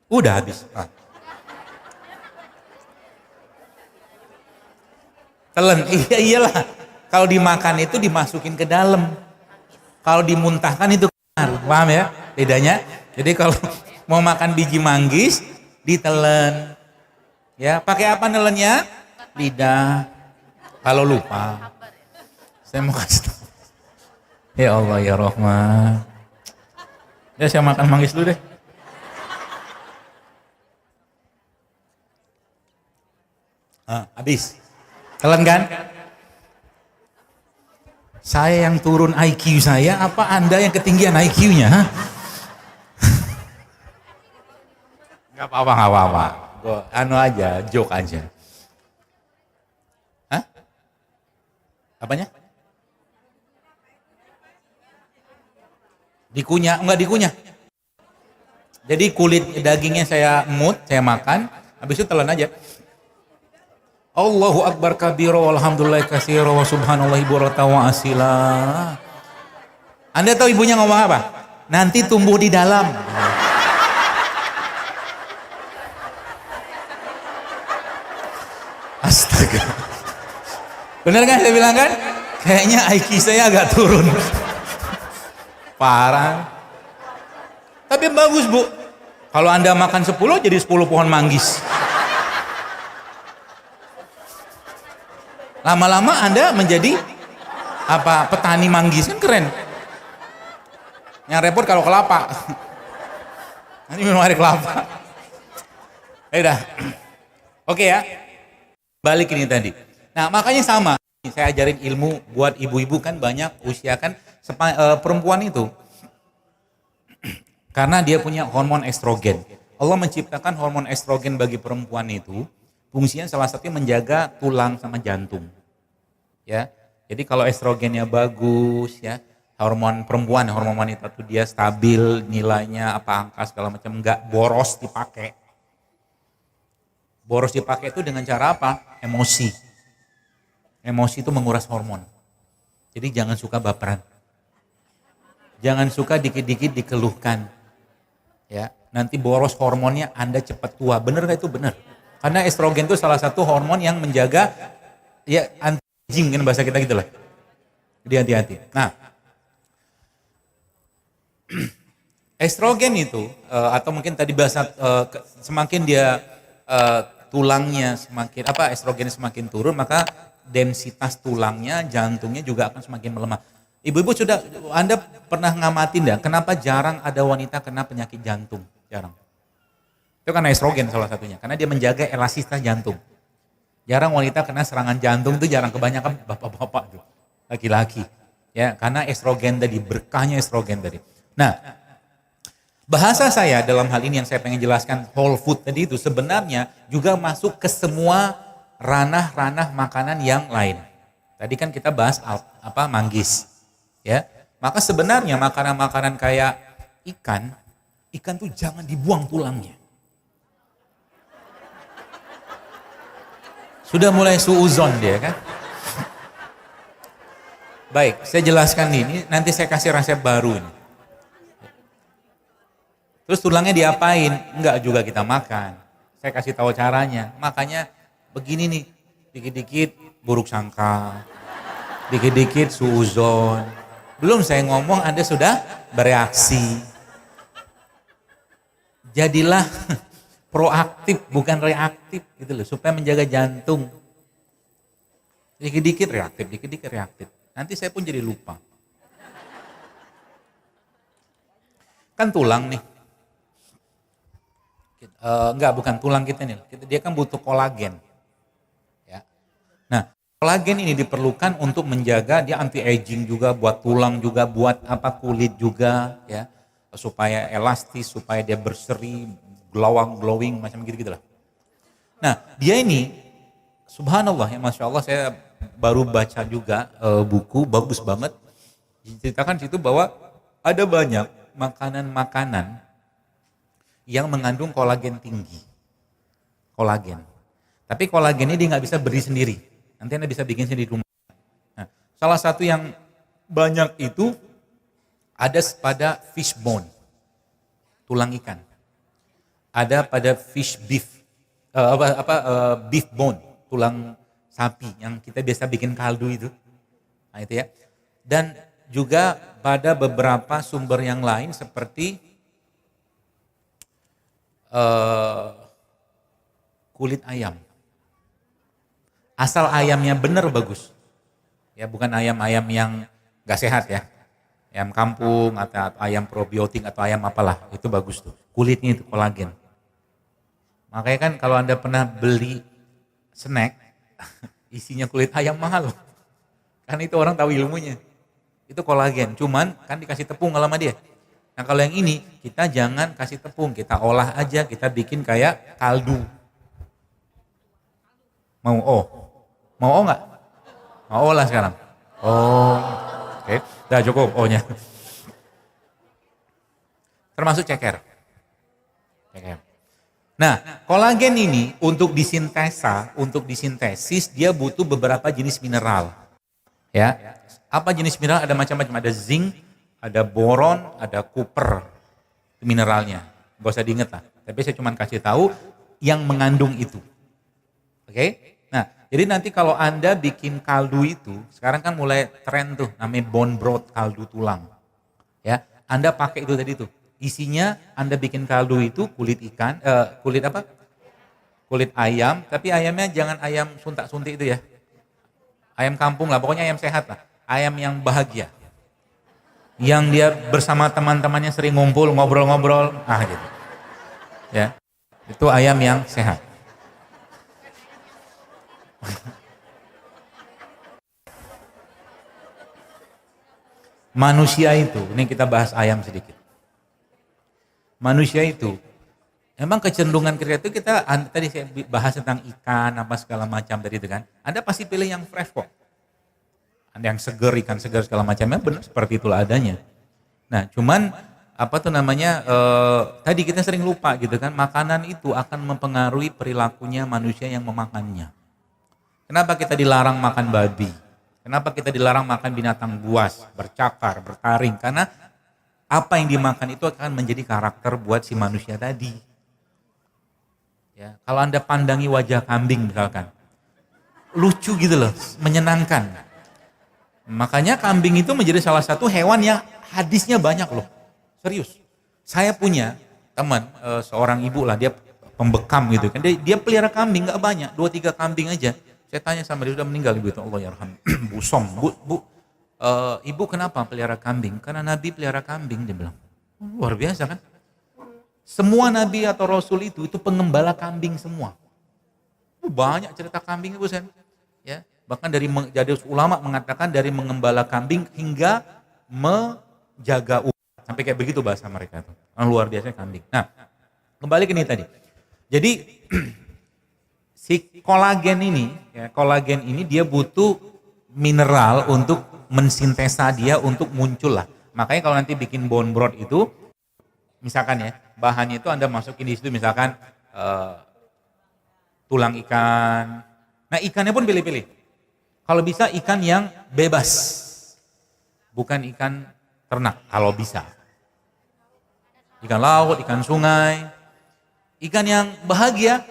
S1: Udah habis. Telan, iyalah. Kalau dimakan itu dimasukin ke dalam. Kalau dimuntahkan itu keluar. Paham ya? Bedanya. Jadi kalau mau makan biji manggis, ditelan. Ya, pakai apa nelennya? Lidah. Kalau lupa. Saya mau kasih tahu. Ya Allah ya Rahman. Ya saya makan manggis dulu deh. Habis. Telan kan? Saya yang turun IQ saya, apa Anda yang ketinggian IQ-nya? Gak apa-apa, gak apa-apa. Anu aja, joke aja. Hah? Apanya? Dikunyah, enggak dikunyah. Jadi kulit dagingnya saya emut, saya makan, habis itu telan aja. Allahu Akbar kabira walhamdulillah katsira wa subhanallahi burata wa asila. Anda tahu ibunya ngomong apa? Nanti tumbuh di dalam. Astaga. Benar kan saya bilang kan? Kayaknya IQ saya agak turun. Parah. Tapi bagus Bu. Kalau Anda makan 10 jadi 10 pohon manggis. Lama-lama Anda menjadi apa? Petani manggis, kan keren. Yang repot kalau kelapa. Nanti minum air kelapa. Udah. Oke ya. Balik ini tadi. Nah, makanya sama. Saya ajarin ilmu buat ibu-ibu kan banyak usia kan perempuan itu. Karena dia punya hormon estrogen. Allah menciptakan hormon estrogen bagi perempuan itu. Fungsinya salah satunya menjaga tulang sama jantung. Ya. Jadi kalau estrogennya bagus ya, hormon perempuan, hormon wanita itu dia stabil nilainya apa angka segala macam, enggak boros dipakai. Boros dipakai itu dengan cara apa? Emosi. Emosi itu menguras hormon. Jadi jangan suka baperan. Jangan suka dikit-dikit dikeluhkan. Ya, nanti boros hormonnya Anda cepat tua. Bener gak itu? Bener. Karena estrogen itu salah satu hormon yang menjaga ya anti-aging kan bahasa kita gitu lah. Jadi hati-hati. Nah, estrogen itu atau mungkin tadi bahasa semakin dia tulangnya semakin estrogennya semakin turun, maka densitas tulangnya, jantungnya juga akan semakin melemah. Ibu-ibu Anda pernah ngamatin enggak kenapa jarang ada wanita kena penyakit jantung? Jarang. Itu karena estrogen salah satunya, karena dia menjaga elastisitas jantung. Jarang wanita kena serangan jantung, itu jarang, kebanyakan bapak-bapak tuh, laki-laki. Ya, karena estrogen tadi, berkahnya estrogen tadi. Nah, bahasa saya dalam hal ini yang saya pengen jelaskan whole food tadi itu sebenarnya juga masuk ke semua ranah-ranah makanan yang lain. Tadi kan kita bahas manggis. Ya. Maka sebenarnya makanan-makanan kayak ikan tuh jangan dibuang tulangnya. Sudah mulai suuzon dia kan. Baik, saya jelaskan ini, nanti saya kasih resep baru ini. Terus tulangnya diapain? Enggak juga kita makan. Saya kasih tahu caranya. Makanya begini nih, dikit-dikit buruk sangka, dikit-dikit suuzon. Belum saya ngomong Anda sudah bereaksi. Jadilah proaktif bukan reaktif gitu loh, supaya menjaga jantung. Dikit-dikit reaktif, dikit-dikit reaktif. Nanti saya pun jadi lupa. Kan tulang nih. Enggak, bukan tulang kita nih. Dia kan butuh kolagen. Ya. Nah, kolagen ini diperlukan untuk menjaga, dia anti aging juga, buat tulang juga, buat kulit juga, ya, supaya elastis, supaya dia berseri, glowing, macam gitu-gitulah. Nah, dia ini, subhanallah ya, masya Allah, saya baru baca juga buku bagus banget, diceritakan situ bahwa ada banyak makanan-makanan yang mengandung kolagen tinggi. Kolagen. Tapi kolagen ini dia nggak bisa berdiri sendiri. Nanti Anda bisa bikin sendiri di rumah. Nah, salah satu yang banyak itu ada pada fish bone, tulang ikan. Ada pada fish beef, beef bone, tulang sapi yang kita biasa bikin kaldu itu. Nah itu ya. Dan juga pada beberapa sumber yang lain seperti kulit ayam. Asal ayamnya benar bagus. Ya, bukan ayam-ayam yang gak sehat ya. Ayam kampung atau ayam probiotik atau ayam apalah, itu bagus tuh. Kulitnya itu kolagen. Makanya kan kalau Anda pernah beli snack isinya kulit ayam mahal. Kan itu orang tahu ilmunya. Itu kolagen, cuman kan dikasih tepung sama dia. Nah kalau yang ini, kita jangan kasih tepung, kita olah aja, kita bikin kayak kaldu. Mau Mau nggak? Mau olah sekarang? Oke. Udah cukup O-nya. Termasuk ceker. Nah, kolagen ini untuk disintesis dia butuh beberapa jenis mineral. Ya. Apa jenis mineral? Ada macam-macam, ada zinc, ada boron, ada copper, mineralnya. Gak usah diinget lah. Tapi saya cuma kasih tahu yang mengandung itu. Oke? Nah, jadi nanti kalau Anda bikin kaldu itu, sekarang kan mulai tren tuh, namanya bone broth, kaldu tulang. Ya, Anda pakai itu tadi tuh. Isinya Anda bikin kaldu itu kulit ikan, kulit ayam, tapi ayamnya jangan ayam suntak-suntik itu ya. Ayam kampung lah, pokoknya ayam sehat lah. Ayam yang bahagia. Yang dia bersama teman-temannya sering ngumpul, ngobrol-ngobrol, gitu. Ya. Itu ayam yang sehat. Manusia itu, ini kita bahas ayam sedikit. Manusia itu, emang kecenderungan kita tadi saya bahas tentang ikan, apa segala macam tadi itu kan. Anda pasti pilih yang fresh kok. Anda yang seger, ikan segar segala macamnya, benar seperti itulah adanya. Nah, cuman tadi kita sering lupa gitu kan, makanan itu akan mempengaruhi perilakunya manusia yang memakannya. Kenapa kita dilarang makan babi? Kenapa kita dilarang makan binatang buas, bercakar, bertaring? Karena apa yang dimakan itu akan menjadi karakter buat si manusia tadi. Ya, kalau Anda pandangi wajah kambing misalkan, lucu gitu loh, menyenangkan. Makanya kambing itu menjadi salah satu hewan yang hadisnya banyak loh. Serius. Saya punya teman, seorang ibu lah, dia pembekam gitu kan. Dia pelihara kambing, gak banyak, 2-3 kambing aja. Saya tanya sama dia, udah meninggal ibu itu, Allah yarham. Bu Som, ibu kenapa pelihara kambing? Karena Nabi pelihara kambing, dia bilang. Luar biasa kan? Semua Nabi atau Rasul itu pengembala kambing semua. Banyak cerita kambing ibu sen. Ya, bahkan jadi ulama mengatakan dari mengembala kambing hingga menjaga umat. Sampai kayak begitu bahasa mereka itu. Luar biasa kambing. Nah, kembali ke ini tadi. Jadi si kolagen ini dia butuh mineral untuk mensintesa dia untuk muncul lah. Makanya kalau nanti bikin bone broth itu, misalkan ya, bahannya itu Anda masukin di situ misalkan tulang ikan. Nah ikannya pun pilih-pilih. Kalau bisa ikan yang bebas, bukan ikan ternak kalau bisa. ikan laut, ikan sungai, ikan yang bahagia.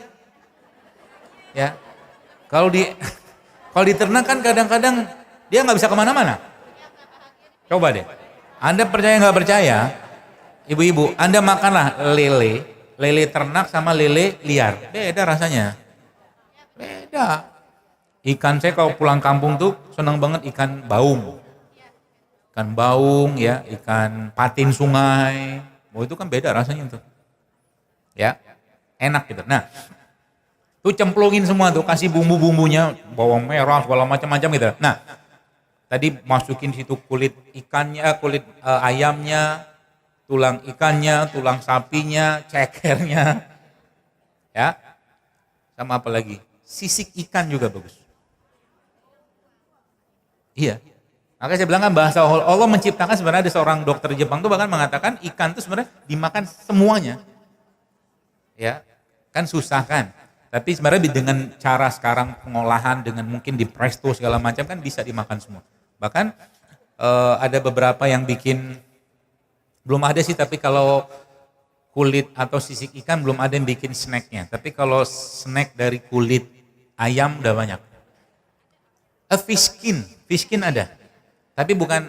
S1: Ya, kalau di kalau diternak kan kadang-kadang dia nggak bisa kemana-mana. Coba deh, Anda percaya nggak percaya, ibu-ibu, Anda makanlah lele ternak sama lele liar, beda rasanya, beda. Ikan saya kalau pulang kampung tuh senang banget ikan baung ya, ikan patin sungai, oh itu kan beda rasanya tuh, ya, enak gitu. Nah, tuh cemplungin semua tuh, kasih bumbu-bumbunya, bawang merah, segala macam-macam gitu. Nah, tadi masukin situ kulit ikannya, kulit ayamnya, tulang ikannya, tulang sapinya, cekernya, ya, sama apa lagi? Sisik ikan juga bagus. Iya. Maka saya bilang kan bahasa Allah menciptakan, sebenarnya ada seorang dokter Jepang tuh bahkan mengatakan ikan tuh sebenarnya dimakan semuanya. Ya, kan susah kan. Tapi sebenarnya dengan cara sekarang pengolahan dengan mungkin di presto segala macam kan bisa dimakan semua. Bahkan ada beberapa yang bikin, belum ada sih, tapi kalau kulit atau sisik ikan belum ada yang bikin snacknya. Tapi kalau snack dari kulit ayam udah banyak. Fish skin ada. Tapi bukan,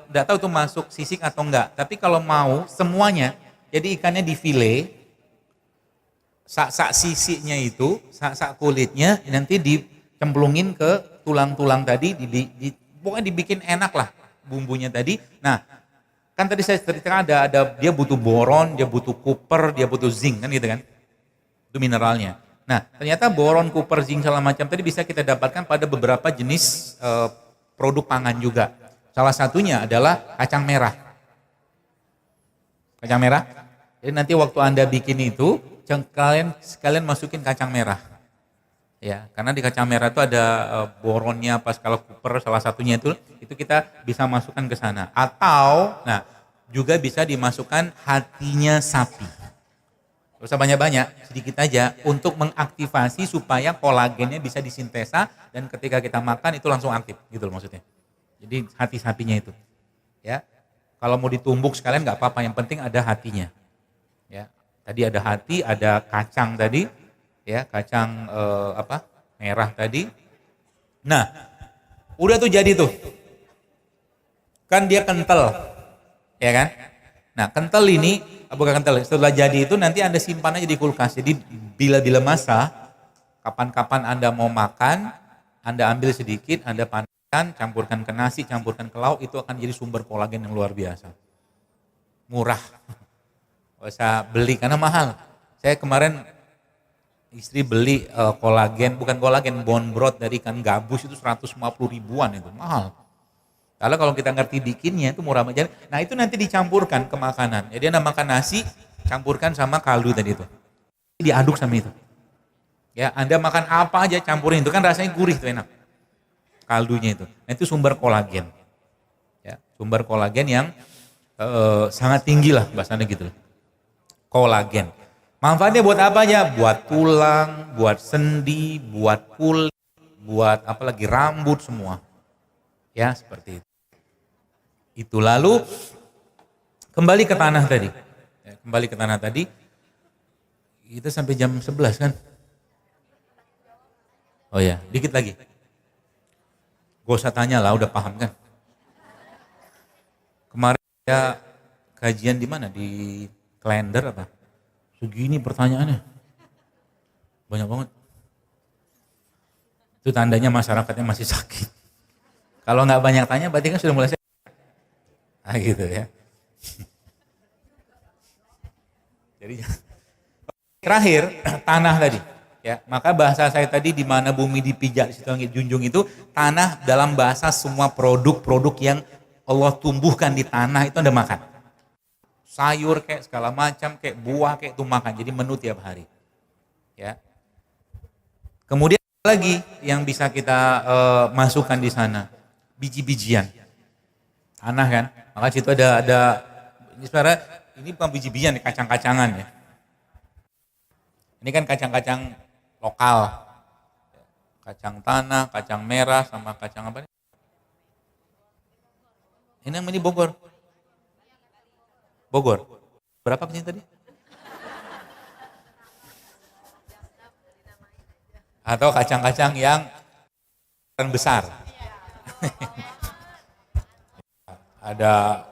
S1: enggak tahu tuh masuk sisik atau enggak. Tapi kalau mau semuanya, jadi ikannya di file, sak-sak sisiknya itu, sak-sak kulitnya nanti dicemplungin ke tulang-tulang tadi, pokoknya dibikin enak lah bumbunya tadi. Nah, kan tadi saya ceritakan ada dia butuh boron, dia butuh copper, dia butuh zinc kan gitu kan. Itu mineralnya. Nah, ternyata boron, copper, zinc segala macam tadi bisa kita dapatkan pada beberapa jenis produk pangan juga. Salah satunya adalah kacang merah. Kacang merah. Jadi nanti waktu Anda bikin itu, sekalian masukin kacang merah. Ya, karena di kacang merah itu ada boronnya, pas kalau copper salah satunya itu kita bisa masukkan ke sana. Atau, nah, juga bisa dimasukkan hatinya sapi. Gak usah banyak-banyak, sedikit aja untuk mengaktifasi supaya kolagennya bisa disintesa dan ketika kita makan itu langsung aktif, gitu loh maksudnya. Jadi hati sapinya itu, ya. Kalau mau ditumbuk sekalian nggak apa-apa, yang penting ada hatinya. Ya, tadi ada hati, ada kacang tadi, ya, kacang merah tadi. Nah, udah tuh jadi tuh, kan dia kental, ya kan? Nah, kental ini bukan kental, setelah jadi itu nanti Anda simpan aja di kulkas. Jadi bila masa, kapan-kapan Anda mau makan, Anda ambil sedikit, Anda panaskan, campurkan ke nasi, campurkan ke lauk, itu akan jadi sumber kolagen yang luar biasa. Murah. Gak usah beli karena mahal. Saya kemarin istri beli bukan kolagen, bone broth dari ikan gabus itu 150 ribuan, itu mahal. Kalau kita ngerti bikinnya itu murah aja. Nah, itu nanti dicampurkan ke makanan. Jadi Anda makan nasi, campurkan sama kaldu tadi itu. Diaduk sama itu. Ya, Anda makan apa aja campurin itu kan rasanya gurih tuh, enak. Kaldunya itu. Nah, itu sumber kolagen. Ya, sumber kolagen yang sangat tinggi lah bahasanya gitu. Kolagen. Manfaatnya buat apa aja? Buat tulang, buat sendi, buat kulit, buat apalagi rambut semua. Ya, seperti itu. Itu lalu kembali ke tanah tadi. Ya, kembali ke tanah tadi. Kita sampai jam 11 kan? Oh ya, dikit lagi. Gak usah tanya lah, udah paham kan? Kemarin saya kajian di mana? Di kalender apa? Segini pertanyaannya. Banyak banget. Itu tandanya masyarakatnya masih sakit. Kalau nggak banyak tanya berarti kan sudah mulai sakit. Nah gitu ya. Jadi terakhir tanah tadi. Ya, maka bahasa saya tadi di mana bumi dipijak di situ langit junjung itu tanah dalam bahasa semua produk-produk yang Allah tumbuhkan di tanah itu Anda makan. Sayur kayak segala macam, kayak buah kayak itu makan. Jadi menu tiap hari. Ya. Kemudian lagi yang bisa kita masukkan di sana, biji-bijian. Tanah kan. Maka situ ada ini sebenarnya ini bukan biji-bijian, kacang-kacangan ya. Ini kan kacang-kacang lokal, kacang tanah, kacang merah, sama kacang apa nih? Ini namanya Bogor. Berapa kesini tadi? Atau kacang-kacang yang besar. Ada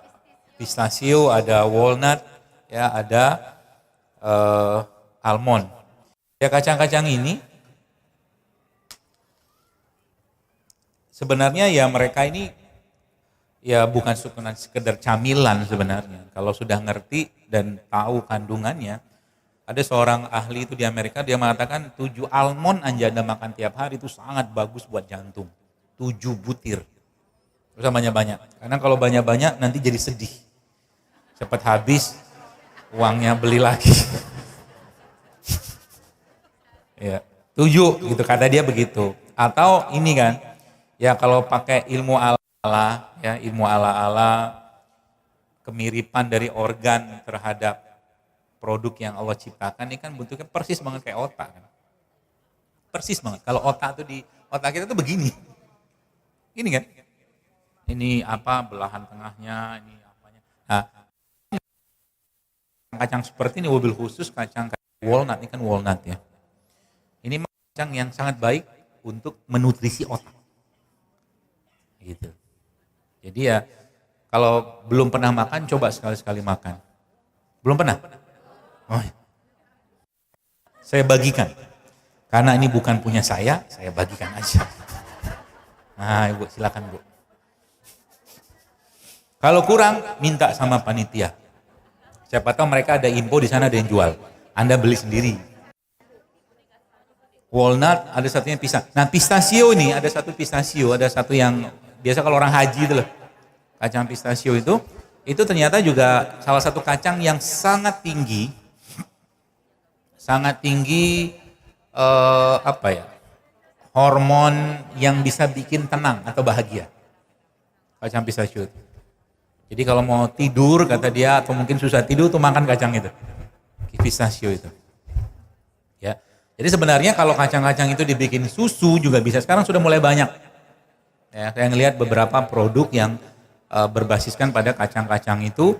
S1: pistachio, ada walnut, ya ada almond. Ya kacang-kacang ini sebenarnya ya mereka ini ya bukan sekedar camilan sebenarnya. Kalau sudah ngerti dan tahu kandungannya, ada seorang ahli itu di Amerika, dia mengatakan 7 almond aja Anda makan tiap hari itu sangat bagus buat jantung. 7 butir. Terus banyak-banyak. Karena kalau banyak-banyak nanti jadi sedih. Cepat habis, uangnya beli lagi. Ya, 7 gitu kata dia begitu. Atau ini kan, ya kalau pakai ilmu ala-ala, ya ilmu ala-ala, kemiripan dari organ terhadap produk yang Allah ciptakan ini kan bentuknya persis banget kayak otak kan. Persis banget. Kalau otak tuh di otak kita tuh begini. Ini kan. Ini apa belahan tengahnya, ini apanya. Nah, kacang seperti ini wabil khusus kacang walnut, ini kan walnut ya. Ini kacang yang sangat baik untuk menutrisi otak. Gitu. Jadi ya kalau belum pernah makan coba sekali-sekali makan. Belum pernah? Oh, saya bagikan. Karena ini bukan punya saya bagikan aja. Nah, Ibu silakan, Bu. Kalau kurang minta sama panitia. Siapa tahu mereka ada info di sana ada yang jual. Anda beli sendiri. Walnut, ada satunya pisang. Nah, pistachio ini, ada satu pistachio, ada satu yang biasa kalau orang haji itu loh. Kacang pistachio itu ternyata juga salah satu kacang yang sangat tinggi hormon yang bisa bikin tenang atau bahagia. Kacang pistachio itu. Jadi kalau mau tidur kata dia atau mungkin susah tidur tuh makan kacang itu. Pistachio itu. Ya. Jadi sebenarnya kalau kacang-kacang itu dibikin susu juga bisa. Sekarang sudah mulai banyak. Ya, saya ngelihat beberapa produk yang berbasiskan pada kacang-kacang itu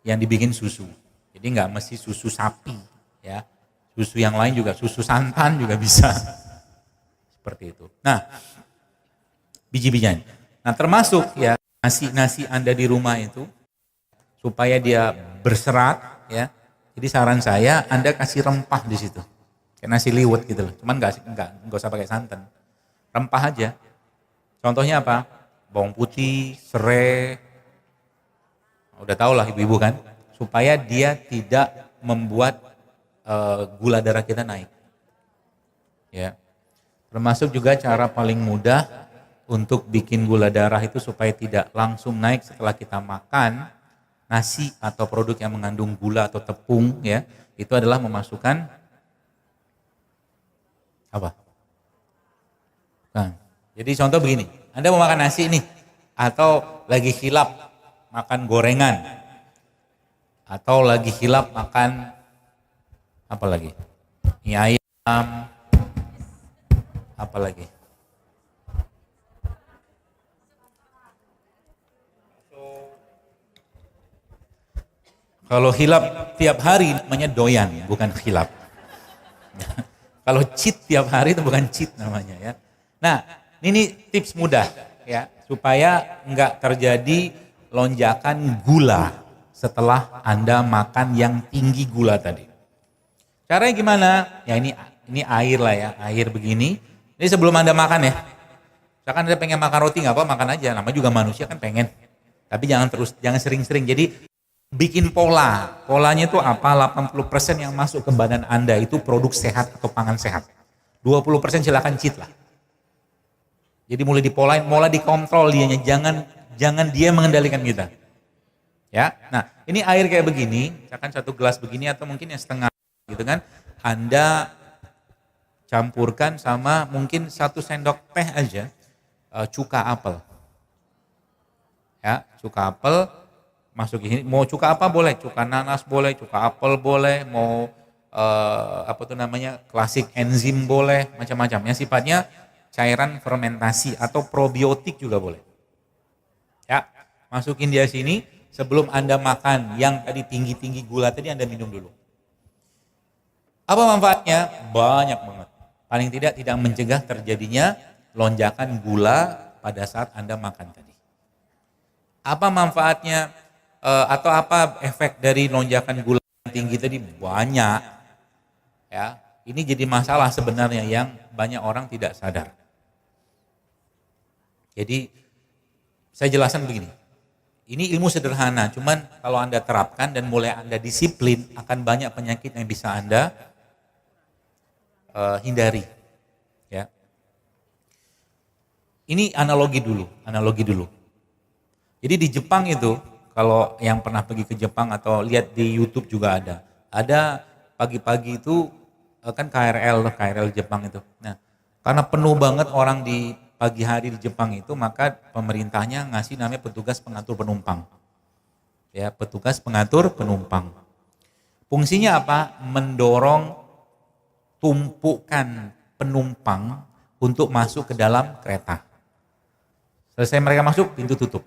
S1: yang dibikin susu. Jadi nggak mesti susu sapi, ya. Susu yang lain juga, susu santan juga bisa. Seperti itu. Nah, biji-bijian. Nah, termasuk ya nasi Anda di rumah itu supaya dia berserat, ya. Jadi saran saya Anda kasih rempah di situ. Kayak nasi liwet gitu loh. Cuman enggak usah pakai santan. Rempah aja. Contohnya apa? Bawang putih, serai. Udah tau lah ibu-ibu kan. Supaya dia tidak membuat gula darah kita naik. Ya. Termasuk juga cara paling mudah untuk bikin gula darah itu supaya tidak langsung naik setelah kita makan nasi atau produk yang mengandung gula atau tepung, ya. Itu adalah memasukkan apa? Nah, jadi contoh begini, Anda mau makan nasi nih, atau lagi khilaf makan gorengan, atau lagi khilaf makan apa lagi? Mie ayam, apa lagi? Kalau khilaf tiap hari namanya doyan, bukan khilaf. Kalau cheat tiap hari itu bukan cheat namanya, ya. Nah, ini tips mudah ya supaya enggak terjadi lonjakan gula setelah Anda makan yang tinggi gula tadi. Caranya gimana? Ya ini air lah ya, air begini. Ini sebelum Anda makan ya. Misalkan Anda pengen makan roti nggak apa makan aja, namanya juga manusia kan pengen. Tapi jangan sering-sering. Jadi bikin polanya itu apa? 80% yang masuk ke badan Anda itu produk sehat atau pangan sehat. 20% silakan cheat lah. Jadi mulai dipolain, mulai dikontrol dianya, jangan dia mengendalikan kita. Ya, nah ini air kayak begini, misalkan 1 gelas begini atau mungkin yang setengah gitu kan, Anda campurkan sama mungkin 1 sendok teh aja cuka apel. Ya, cuka apel masuk ini, mau cuka apa boleh, cuka nanas boleh, cuka apel boleh, mau klasik enzim boleh, macam-macam. Yang sifatnya cairan fermentasi atau probiotik juga boleh. Ya, masukin dia sini, sebelum Anda makan yang tadi tinggi-tinggi gula tadi, Anda minum dulu. Apa manfaatnya? Banyak banget. Paling tidak mencegah terjadinya lonjakan gula pada saat Anda makan tadi. Apa manfaatnya atau apa efek dari lonjakan gula yang tinggi tadi? Banyak. Ya, ini jadi masalah sebenarnya yang banyak orang tidak sadar. Jadi saya jelaskan begini. Ini ilmu sederhana, cuman kalau Anda terapkan dan mulai Anda disiplin, akan banyak penyakit yang bisa Anda hindari. Ya. Ini analogi dulu. Jadi di Jepang itu, kalau yang pernah pergi ke Jepang atau lihat di YouTube juga ada pagi-pagi itu kan KRL Jepang itu. Nah, karena penuh banget orang di pagi hari di Jepang itu, maka pemerintahnya ngasih namanya petugas pengatur penumpang. Ya, petugas pengatur penumpang. Fungsinya apa? Mendorong tumpukan penumpang untuk masuk ke dalam kereta. Selesai mereka masuk, pintu tutup.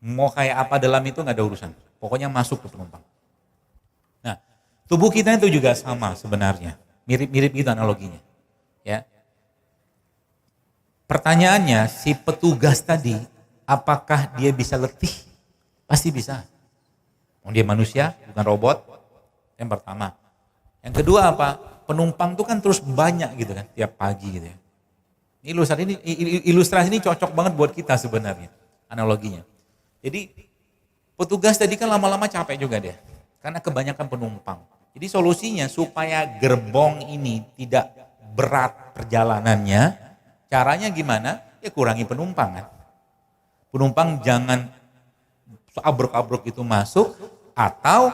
S1: Mau kayak apa dalam itu nggak ada urusan. Pokoknya masuk ke penumpang. Nah, tubuh kita itu juga sama sebenarnya. Mirip-mirip gitu analoginya. Ya. Pertanyaannya, si petugas tadi, apakah dia bisa letih? Pasti bisa. Dia manusia, bukan robot. Yang pertama. Yang kedua apa? Penumpang itu kan terus banyak gitu kan, tiap pagi gitu ya. Ilustrasi ini cocok banget buat kita sebenarnya, analoginya. Jadi petugas tadi kan lama-lama capek juga dia, karena kebanyakan penumpang. Jadi solusinya supaya gerbong ini tidak berat perjalanannya, caranya gimana? Ya kurangi penumpang kan. Penumpang jangan abruk-abruk itu masuk, atau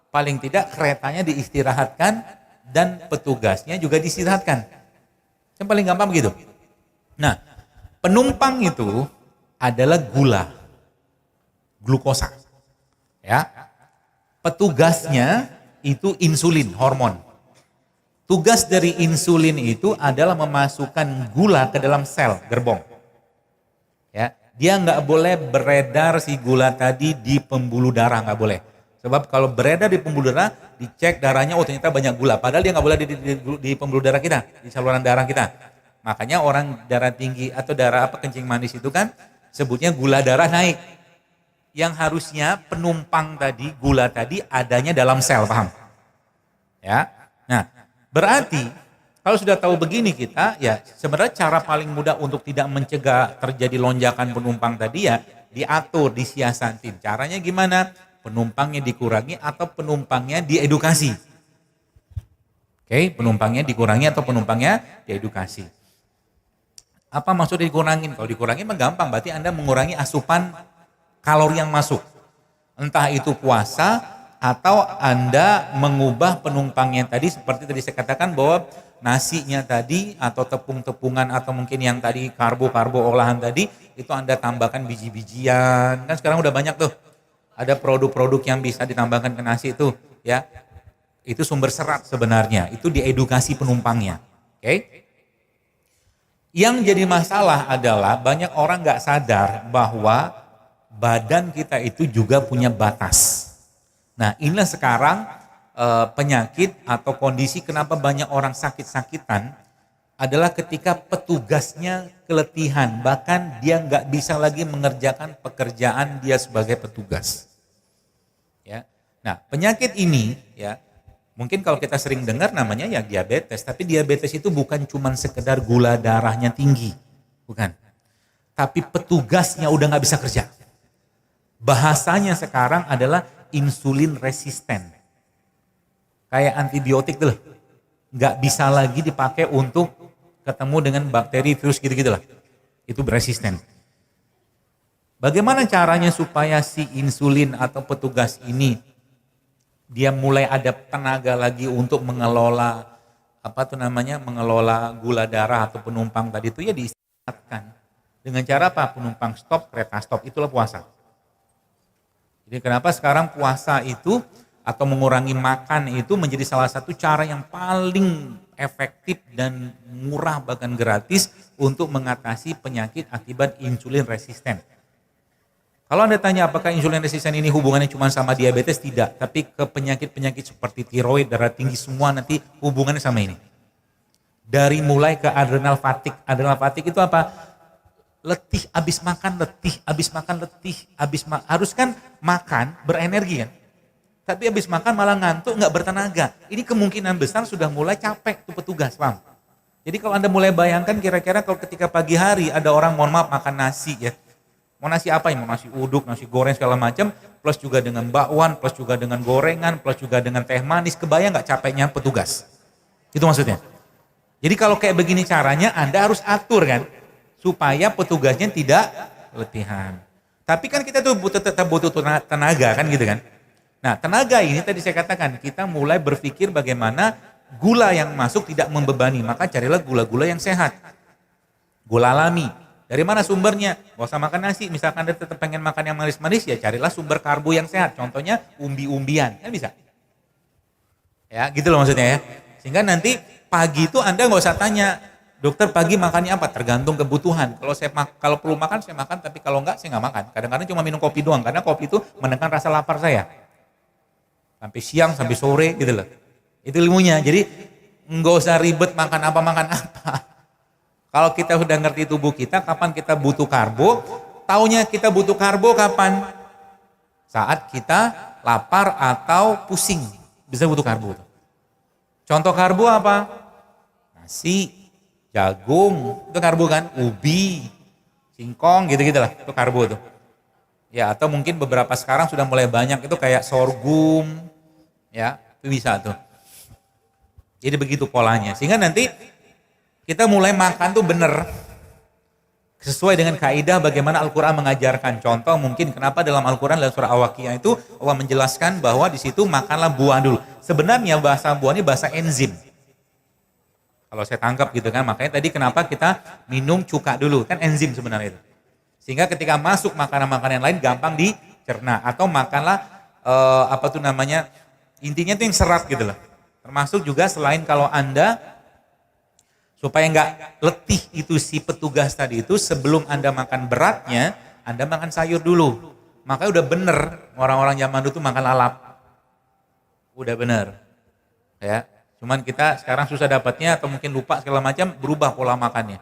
S1: paling tidak keretanya diistirahatkan dan petugasnya juga diistirahatkan. Yang paling gampang begitu. Nah, penumpang itu adalah glukosa. Ya. Petugasnya itu insulin, hormon. Tugas dari insulin itu adalah memasukkan gula ke dalam sel gerbong. Ya, dia nggak boleh beredar si gula tadi di pembuluh darah, nggak boleh. Sebab kalau beredar di pembuluh darah, dicek darahnya, oh ternyata banyak gula. Padahal dia nggak boleh di pembuluh darah kita, di saluran darah kita. Makanya orang darah tinggi atau darah kencing manis itu kan sebutnya gula darah naik. Yang harusnya penumpang tadi, gula tadi adanya dalam sel, paham? Ya. Nah, berarti kalau sudah tahu begini kita, ya sebenarnya cara paling mudah untuk tidak mencegah terjadi lonjakan penumpang tadi ya diatur, disiasatin. Caranya gimana? Penumpangnya dikurangi atau penumpangnya diedukasi. Oke, penumpangnya dikurangi atau penumpangnya diedukasi. Apa maksudnya dikurangin? Kalau dikurangi mah gampang, berarti Anda mengurangi asupan kalori yang masuk. Entah itu puasa atau Anda mengubah penumpangnya tadi, seperti tadi saya katakan bahwa nasinya tadi atau tepung-tepungan atau mungkin yang tadi karbo-karbo olahan tadi, itu Anda tambahkan biji-bijian. Kan sekarang udah banyak tuh. Ada produk-produk yang bisa ditambahkan ke nasi itu, ya. Itu sumber serat sebenarnya. Itu diedukasi penumpangnya. Oke? Yang jadi masalah adalah banyak orang nggak sadar bahwa badan kita itu juga punya batas. Nah, inilah sekarang penyakit atau kondisi kenapa banyak orang sakit-sakitan adalah ketika petugasnya keletihan, bahkan dia nggak bisa lagi mengerjakan pekerjaan dia sebagai petugas. Ya, nah penyakit ini ya mungkin kalau kita sering dengar namanya ya diabetes, tapi diabetes itu bukan cuma sekedar gula darahnya tinggi, bukan. Tapi petugasnya udah nggak bisa kerja. Bahasanya sekarang adalah insulin resisten. Kayak antibiotik tuh, nggak bisa lagi dipakai untuk ketemu dengan bakteri virus gitu-gitu lah. Itu resisten. Bagaimana caranya supaya si insulin atau petugas ini dia mulai ada tenaga lagi untuk mengelola mengelola gula darah atau penumpang tadi itu ya diistirahatkan. Dengan cara apa? Penumpang stop, kereta stop, itulah puasa. Jadi kenapa sekarang puasa itu atau mengurangi makan itu menjadi salah satu cara yang paling efektif dan murah bahkan gratis untuk mengatasi penyakit akibat insulin resisten. Kalau Anda tanya apakah insulin resisten ini hubungannya cuma sama diabetes, tidak. Tapi ke penyakit-penyakit seperti tiroid, darah tinggi, semua nanti hubungannya sama ini. Dari mulai ke adrenal fatigue. Adrenal fatigue itu apa? Letih, habis makan letih, habis makan letih, harus kan makan berenergi kan. Tapi habis makan malah ngantuk, nggak bertenaga. Ini kemungkinan besar sudah mulai capek tuh petugas, paham? Jadi kalau Anda mulai bayangkan kira-kira kalau ketika pagi hari ada orang, mohon maaf, makan nasi ya. Mau nasi apa ya? Mau nasi uduk, nasi goreng segala macam, plus juga dengan bakwan, plus juga dengan gorengan, plus juga dengan teh manis. Kebayang nggak capeknya petugas? Itu maksudnya. Jadi kalau kayak begini caranya, Anda harus atur kan, supaya petugasnya tidak letihan. Tapi kan kita tuh tetap butuh tenaga kan gitu kan. Nah, tenaga ini tadi saya katakan, kita mulai berpikir bagaimana gula yang masuk tidak membebani, maka carilah gula-gula yang sehat. Gula alami. Dari mana sumbernya? Gak usah makan nasi, misalkan Anda tetap pengen makan yang manis-manis, ya carilah sumber karbo yang sehat. Contohnya umbi-umbian, kan bisa. Ya, gitu loh maksudnya ya. Sehingga nanti pagi itu Anda gak usah tanya, dokter pagi makannya apa? Tergantung kebutuhan. Kalau perlu makan saya makan, tapi kalau enggak saya nggak makan. Kadang-kadang cuma minum kopi doang, karena kopi itu menekan rasa lapar saya. Sampai siang, sampai sore gitu loh. Itu ilmunya. Jadi nggak usah ribet makan apa. Kalau kita sudah ngerti tubuh kita, kapan kita butuh karbo, taunya kita butuh karbo kapan? Saat kita lapar atau pusing, bisa butuh karbo. Contoh karbo apa? Nasi, jagung, itu karbo kan? Ubi, singkong, gitu-gitu lah, itu karbo tuh. Ya, atau mungkin beberapa sekarang sudah mulai banyak itu kayak sorghum, ya, itu bisa tuh. Jadi begitu polanya. Sehingga nanti kita mulai makan tuh bener sesuai dengan kaidah bagaimana Al-Quran mengajarkan. Contoh mungkin kenapa dalam Al-Quran dalam surah Al-Waqiah itu Allah menjelaskan bahwa di situ makanlah buah dulu. Sebenarnya bahasa buah ini bahasa enzim. Kalau saya tangkap gitu kan, makanya tadi kenapa kita minum cuka dulu, kan enzim sebenarnya itu. Sehingga ketika masuk makanan-makanan lain gampang dicerna, atau makanlah intinya itu yang serat gitu loh. Termasuk juga selain kalau Anda supaya nggak letih itu si petugas tadi itu, sebelum Anda makan beratnya, Anda makan sayur dulu. Makanya udah bener orang-orang zaman dulu tuh makan lalap. Udah bener. Ya. Cuman kita sekarang susah dapatnya atau mungkin lupa segala macam, berubah pola makannya.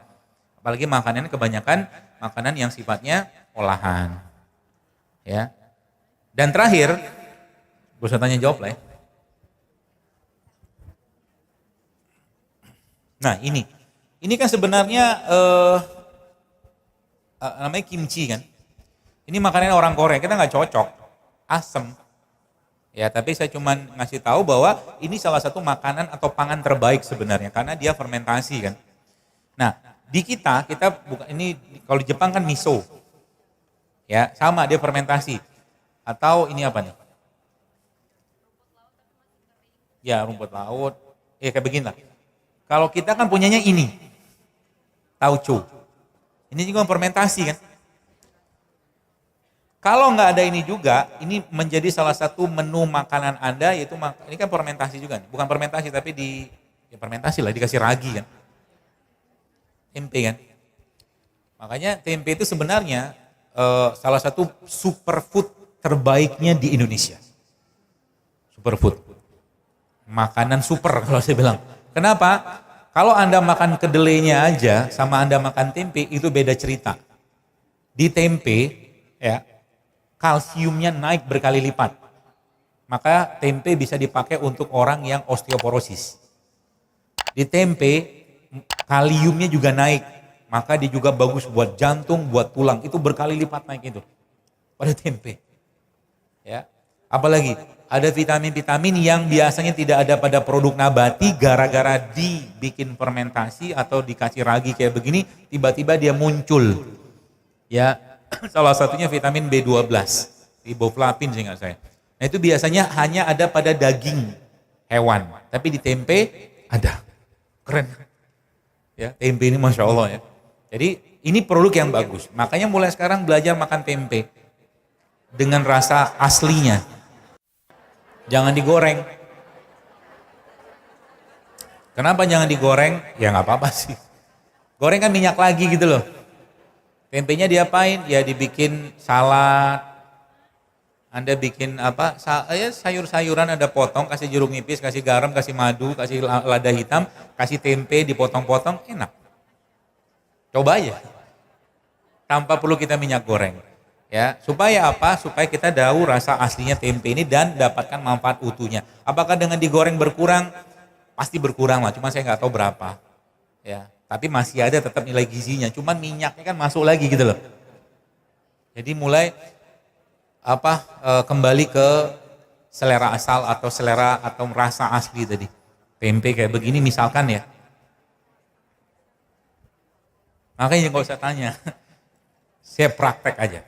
S1: Apalagi makanannya kebanyakan makanan yang sifatnya olahan. Ya. Dan terakhir, gue usah tanya jawab lah ya. Nah ini kan sebenarnya namanya kimchi kan. Ini makanan orang Korea, kita nggak cocok, asem. Ya, tapi saya cuma ngasih tahu bahwa ini salah satu makanan atau pangan terbaik sebenarnya karena dia fermentasi kan. Nah, di kita bukan ini, kalau di Jepang kan miso. Ya, sama dia fermentasi. Atau ini apa nih? Ya, rumput laut. Kayak begini lah. Kalau kita kan punyanya ini, tauco. Ini juga fermentasi kan. Kalau nggak ada ini juga, ini menjadi salah satu menu makanan Anda, yaitu ini kan fermentasi juga. Bukan fermentasi tapi fermentasi lah, dikasih ragi kan. Tempe kan. Makanya tempe itu sebenarnya salah satu superfood terbaiknya di Indonesia. Superfood. Makanan super kalau saya bilang. Kenapa? Kalau Anda makan kedelainya aja sama Anda makan tempe itu beda cerita. Di tempe ya kalsiumnya naik berkali lipat. Maka tempe bisa dipakai untuk orang yang osteoporosis. Di tempe kaliumnya juga naik. Maka dia juga bagus buat jantung, buat tulang. Itu berkali lipat naik itu. Pada tempe. Ya. Apalagi ada vitamin-vitamin yang biasanya tidak ada pada produk nabati, gara-gara dibikin fermentasi atau dikasih ragi kayak begini, tiba-tiba dia muncul. Ya, salah satunya vitamin B12, riboflavin seingat saya. Nah itu biasanya hanya ada pada daging hewan, tapi di tempe ada. Keren. Ya, tempe ini Masya Allah ya. Jadi ini produk yang bagus. Makanya mulai sekarang belajar makan tempe dengan rasa aslinya. Jangan digoreng. Kenapa jangan digoreng? Ya nggak apa-apa sih. Goreng kan minyak lagi gitu loh. Tempenya diapain? Ya dibikin salad. Anda bikin apa? Ya sayur-sayuran Anda potong, kasih jeruk nipis, kasih garam, kasih madu, kasih lada hitam, kasih tempe dipotong-potong, enak. Coba aja. Tanpa perlu kita minyak goreng. Ya, supaya apa? Supaya kita tahu rasa aslinya tempe ini dan dapatkan manfaat utuhnya. Apakah dengan digoreng berkurang? Pasti berkurang lah, cuma saya nggak tahu berapa. Ya, tapi masih ada tetap nilai gizinya. Cuman minyaknya kan masuk lagi gitu loh. Jadi mulai kembali ke selera asal atau selera atau rasa asli tadi. Tempe kayak begini misalkan ya. Makanya nggak usah tanya. Saya praktek aja.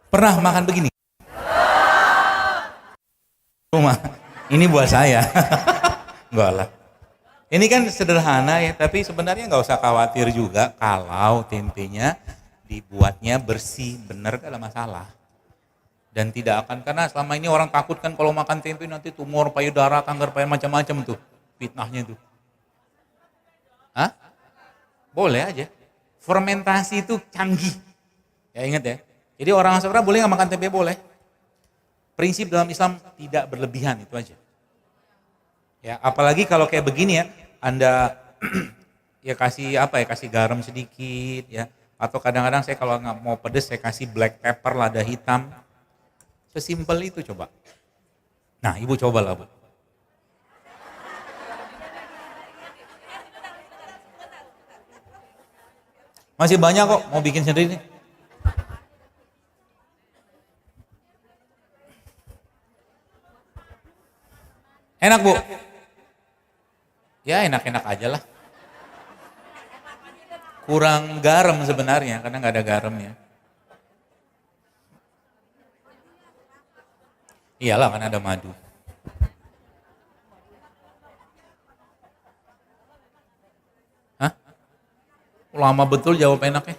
S1: Pernah makan begini? Rumah. Ini buat saya. Enggak lah. Ini kan sederhana ya, tapi sebenarnya nggak usah khawatir juga kalau tempenya dibuatnya bersih, bener gak ada masalah. Dan tidak akan, karena selama ini orang takut kan kalau makan tempe nanti tumor payudara, kanker payudara, macam-macam tuh. Fitnahnya tuh. Hah? Boleh aja. Fermentasi itu canggih. Ya ingat ya. Jadi orang asal boleh nggak makan tempe? Boleh. Prinsip dalam Islam tidak berlebihan, itu aja. Ya, apalagi kalau kayak begini ya, Anda ya kasih apa ya, kasih garam sedikit ya. Atau kadang-kadang saya kalau nggak mau pedes saya kasih black pepper, lada hitam. Sesimpel itu coba. Nah, Ibu cobalah, Bu. Masih banyak kok mau bikin sendiri nih. Enak, Bu? Ya enak-enak aja lah. Kurang garam sebenarnya, karena nggak ada garamnya. Iyalah, kan ada madu. Hah? Lama betul jawab enaknya.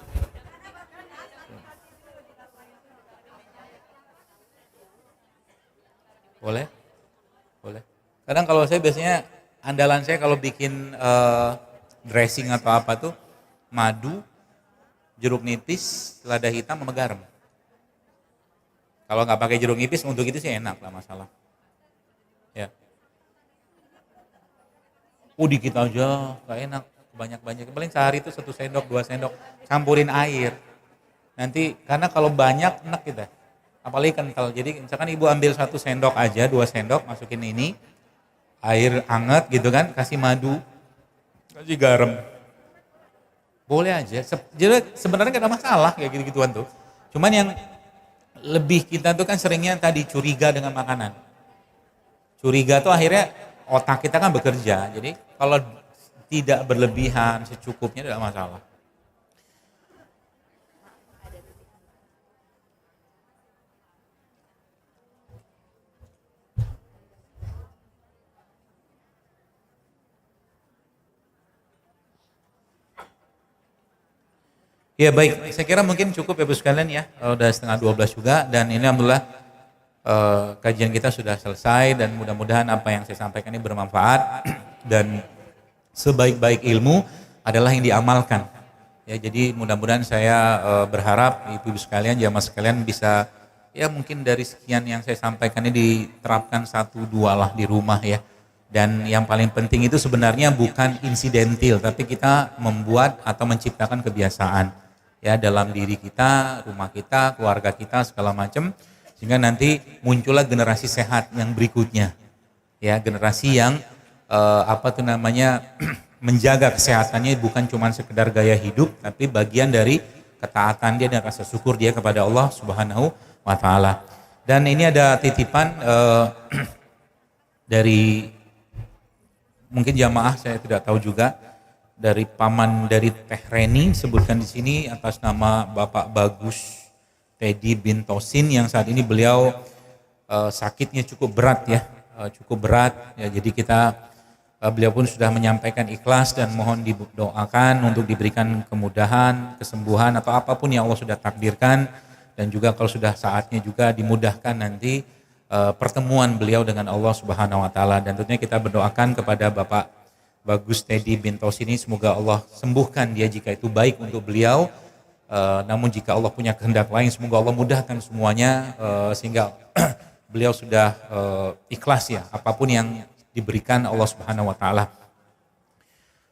S1: Boleh? Boleh. Kadang kalau saya biasanya, andalan saya kalau bikin dressing atau apa tuh, madu, jeruk nipis, lada hitam sama garam. Kalau nggak pakai jeruk nipis untuk itu sih enak lah masalah. Ya. Dikit aja, nggak enak. Banyak-banyak. Paling sehari itu 1 sendok, 2 sendok. Campurin air. Nanti karena kalau banyak enak kita. Apalagi kental. Jadi misalkan ibu ambil 1 sendok aja, 2 sendok, masukin ini, air hangat gitu kan, kasih madu, kasih garam. Boleh aja. Jadi sebenarnya nggak ada masalah kayak gitu-gituan tuh. Cuman yang lebih kita tuh kan seringnya tadi curiga dengan makanan. Curiga tuh akhirnya otak kita kan bekerja. Jadi kalau tidak berlebihan, secukupnya tidak masalah. Ya baik, saya kira mungkin cukup ya Bu sekalian ya, udah setengah 12 juga, dan ini alhamdulillah kajian kita sudah selesai, dan mudah-mudahan apa yang saya sampaikan ini bermanfaat dan sebaik-baik ilmu adalah yang diamalkan. Ya, jadi mudah-mudahan saya berharap ibu-ibu sekalian, jamaah sekalian bisa ya mungkin dari sekian yang saya sampaikan ini diterapkan satu dua lah di rumah ya. Dan yang paling penting itu sebenarnya bukan insidentil, tapi kita membuat atau menciptakan kebiasaan ya dalam diri kita, rumah kita, keluarga kita, segala macam, sehingga nanti muncullah generasi sehat yang berikutnya. Ya, generasi yang menjaga kesehatannya bukan cuma sekedar gaya hidup, tapi bagian dari ketaatan dia dan rasa syukur dia kepada Allah Subhanahu wa taala. Dan ini ada titipan dari mungkin jamaah, saya tidak tahu juga, dari paman dari Teh Reni, sebutkan di sini atas nama Bapak Bagus Teddy bin Tosin, yang saat ini beliau sakitnya cukup berat ya, jadi kita beliau pun sudah menyampaikan ikhlas dan mohon didoakan untuk diberikan kemudahan, kesembuhan atau apapun yang Allah sudah takdirkan, dan juga kalau sudah saatnya juga dimudahkan nanti pertemuan beliau dengan Allah Subhanahu wa taala. Dan tentunya kita berdoakan kepada Bapak Bagus Teddy bin Tos ini, semoga Allah sembuhkan dia jika itu baik untuk beliau. Namun jika Allah punya kehendak lain, semoga Allah mudahkan semuanya sehingga beliau sudah ikhlas ya apapun yang diberikan Allah Subhanahu wa taala.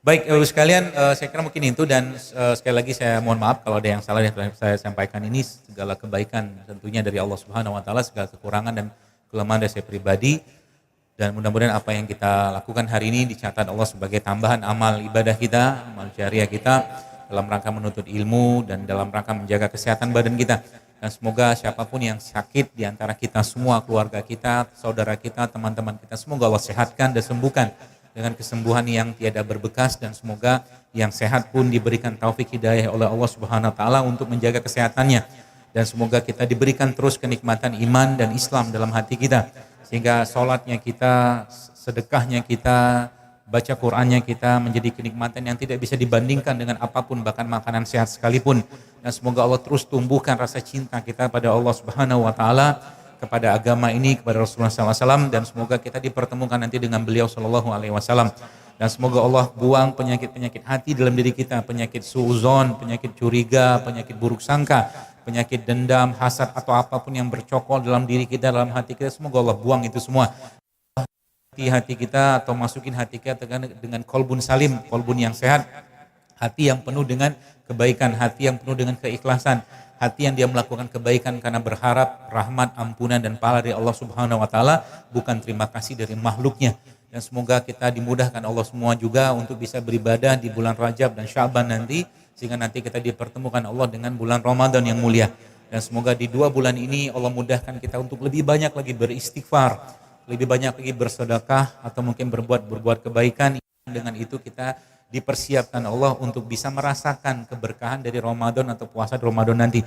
S1: Baik, sekalian, saya kira mungkin itu, dan sekali lagi saya mohon maaf kalau ada yang salah yang saya sampaikan ini. Segala kebaikan tentunya dari Allah Subhanahu wa taala, segala kekurangan dan kelemahan dari saya pribadi, dan mudah-mudahan apa yang kita lakukan hari ini dicatat Allah sebagai tambahan amal ibadah kita, amal jariah kita dalam rangka menuntut ilmu dan dalam rangka menjaga kesehatan badan kita. Dan semoga siapapun yang sakit di antara kita semua, keluarga kita, saudara kita, teman-teman kita, semoga Allah sehatkan dan sembuhkan dengan kesembuhan yang tiada berbekas, dan semoga yang sehat pun diberikan taufik hidayah oleh Allah Subhanahu wa taala untuk menjaga kesehatannya, dan semoga kita diberikan terus kenikmatan iman dan Islam dalam hati kita, sehingga sholatnya kita, sedekahnya kita, baca Qur'annya kita menjadi kenikmatan yang tidak bisa dibandingkan dengan apapun, bahkan makanan sehat sekalipun. Dan semoga Allah terus tumbuhkan rasa cinta kita pada Allah Subhanahu wa taala, kepada agama ini, kepada Rasulullah SAW, dan semoga kita dipertemukan nanti dengan beliau Sallallahu Alaihi Wasallam. Dan semoga Allah buang penyakit-penyakit hati dalam diri kita, penyakit suuzon, penyakit curiga, penyakit buruk sangka, penyakit dendam, hasad, atau apapun yang bercokol dalam diri kita, dalam hati kita, semoga Allah buang itu semua. Hati kita atau masukin hati kita dengan kolbun salim, kolbun yang sehat, hati yang penuh dengan kebaikan, hati yang penuh dengan keikhlasan, hati yang dia melakukan kebaikan karena berharap rahmat, ampunan, dan pahala dari Allah Subhanahu wa taala, bukan terima kasih dari makhluknya. Dan semoga kita dimudahkan Allah semua juga untuk bisa beribadah di bulan Rajab dan Sya'ban nanti, sehingga nanti kita dipertemukan Allah dengan bulan Ramadan yang mulia. Dan semoga di 2 bulan ini Allah mudahkan kita untuk lebih banyak lagi beristighfar, lebih banyak lagi bersedekah, atau mungkin berbuat kebaikan. Dengan itu kita dipersiapkan Allah untuk bisa merasakan keberkahan dari Ramadan atau puasa di Ramadan nanti.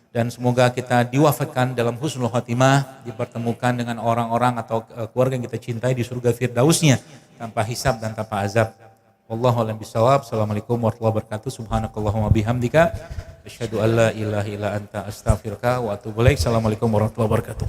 S1: Dan semoga kita diwafatkan dalam husnul khatimah, dipertemukan dengan orang-orang atau keluarga yang kita cintai di surga firdausnya, tanpa hisab dan tanpa azab. Wallahu a'lam bishawab. Assalamualaikum warahmatullahi wabarakatuh. Subhanakallahumma bihamdika asyhadu an la ilaha illa anta astaghfiruka wa atubu ilaik. Assalamualaikum warahmatullahi wabarakatuh.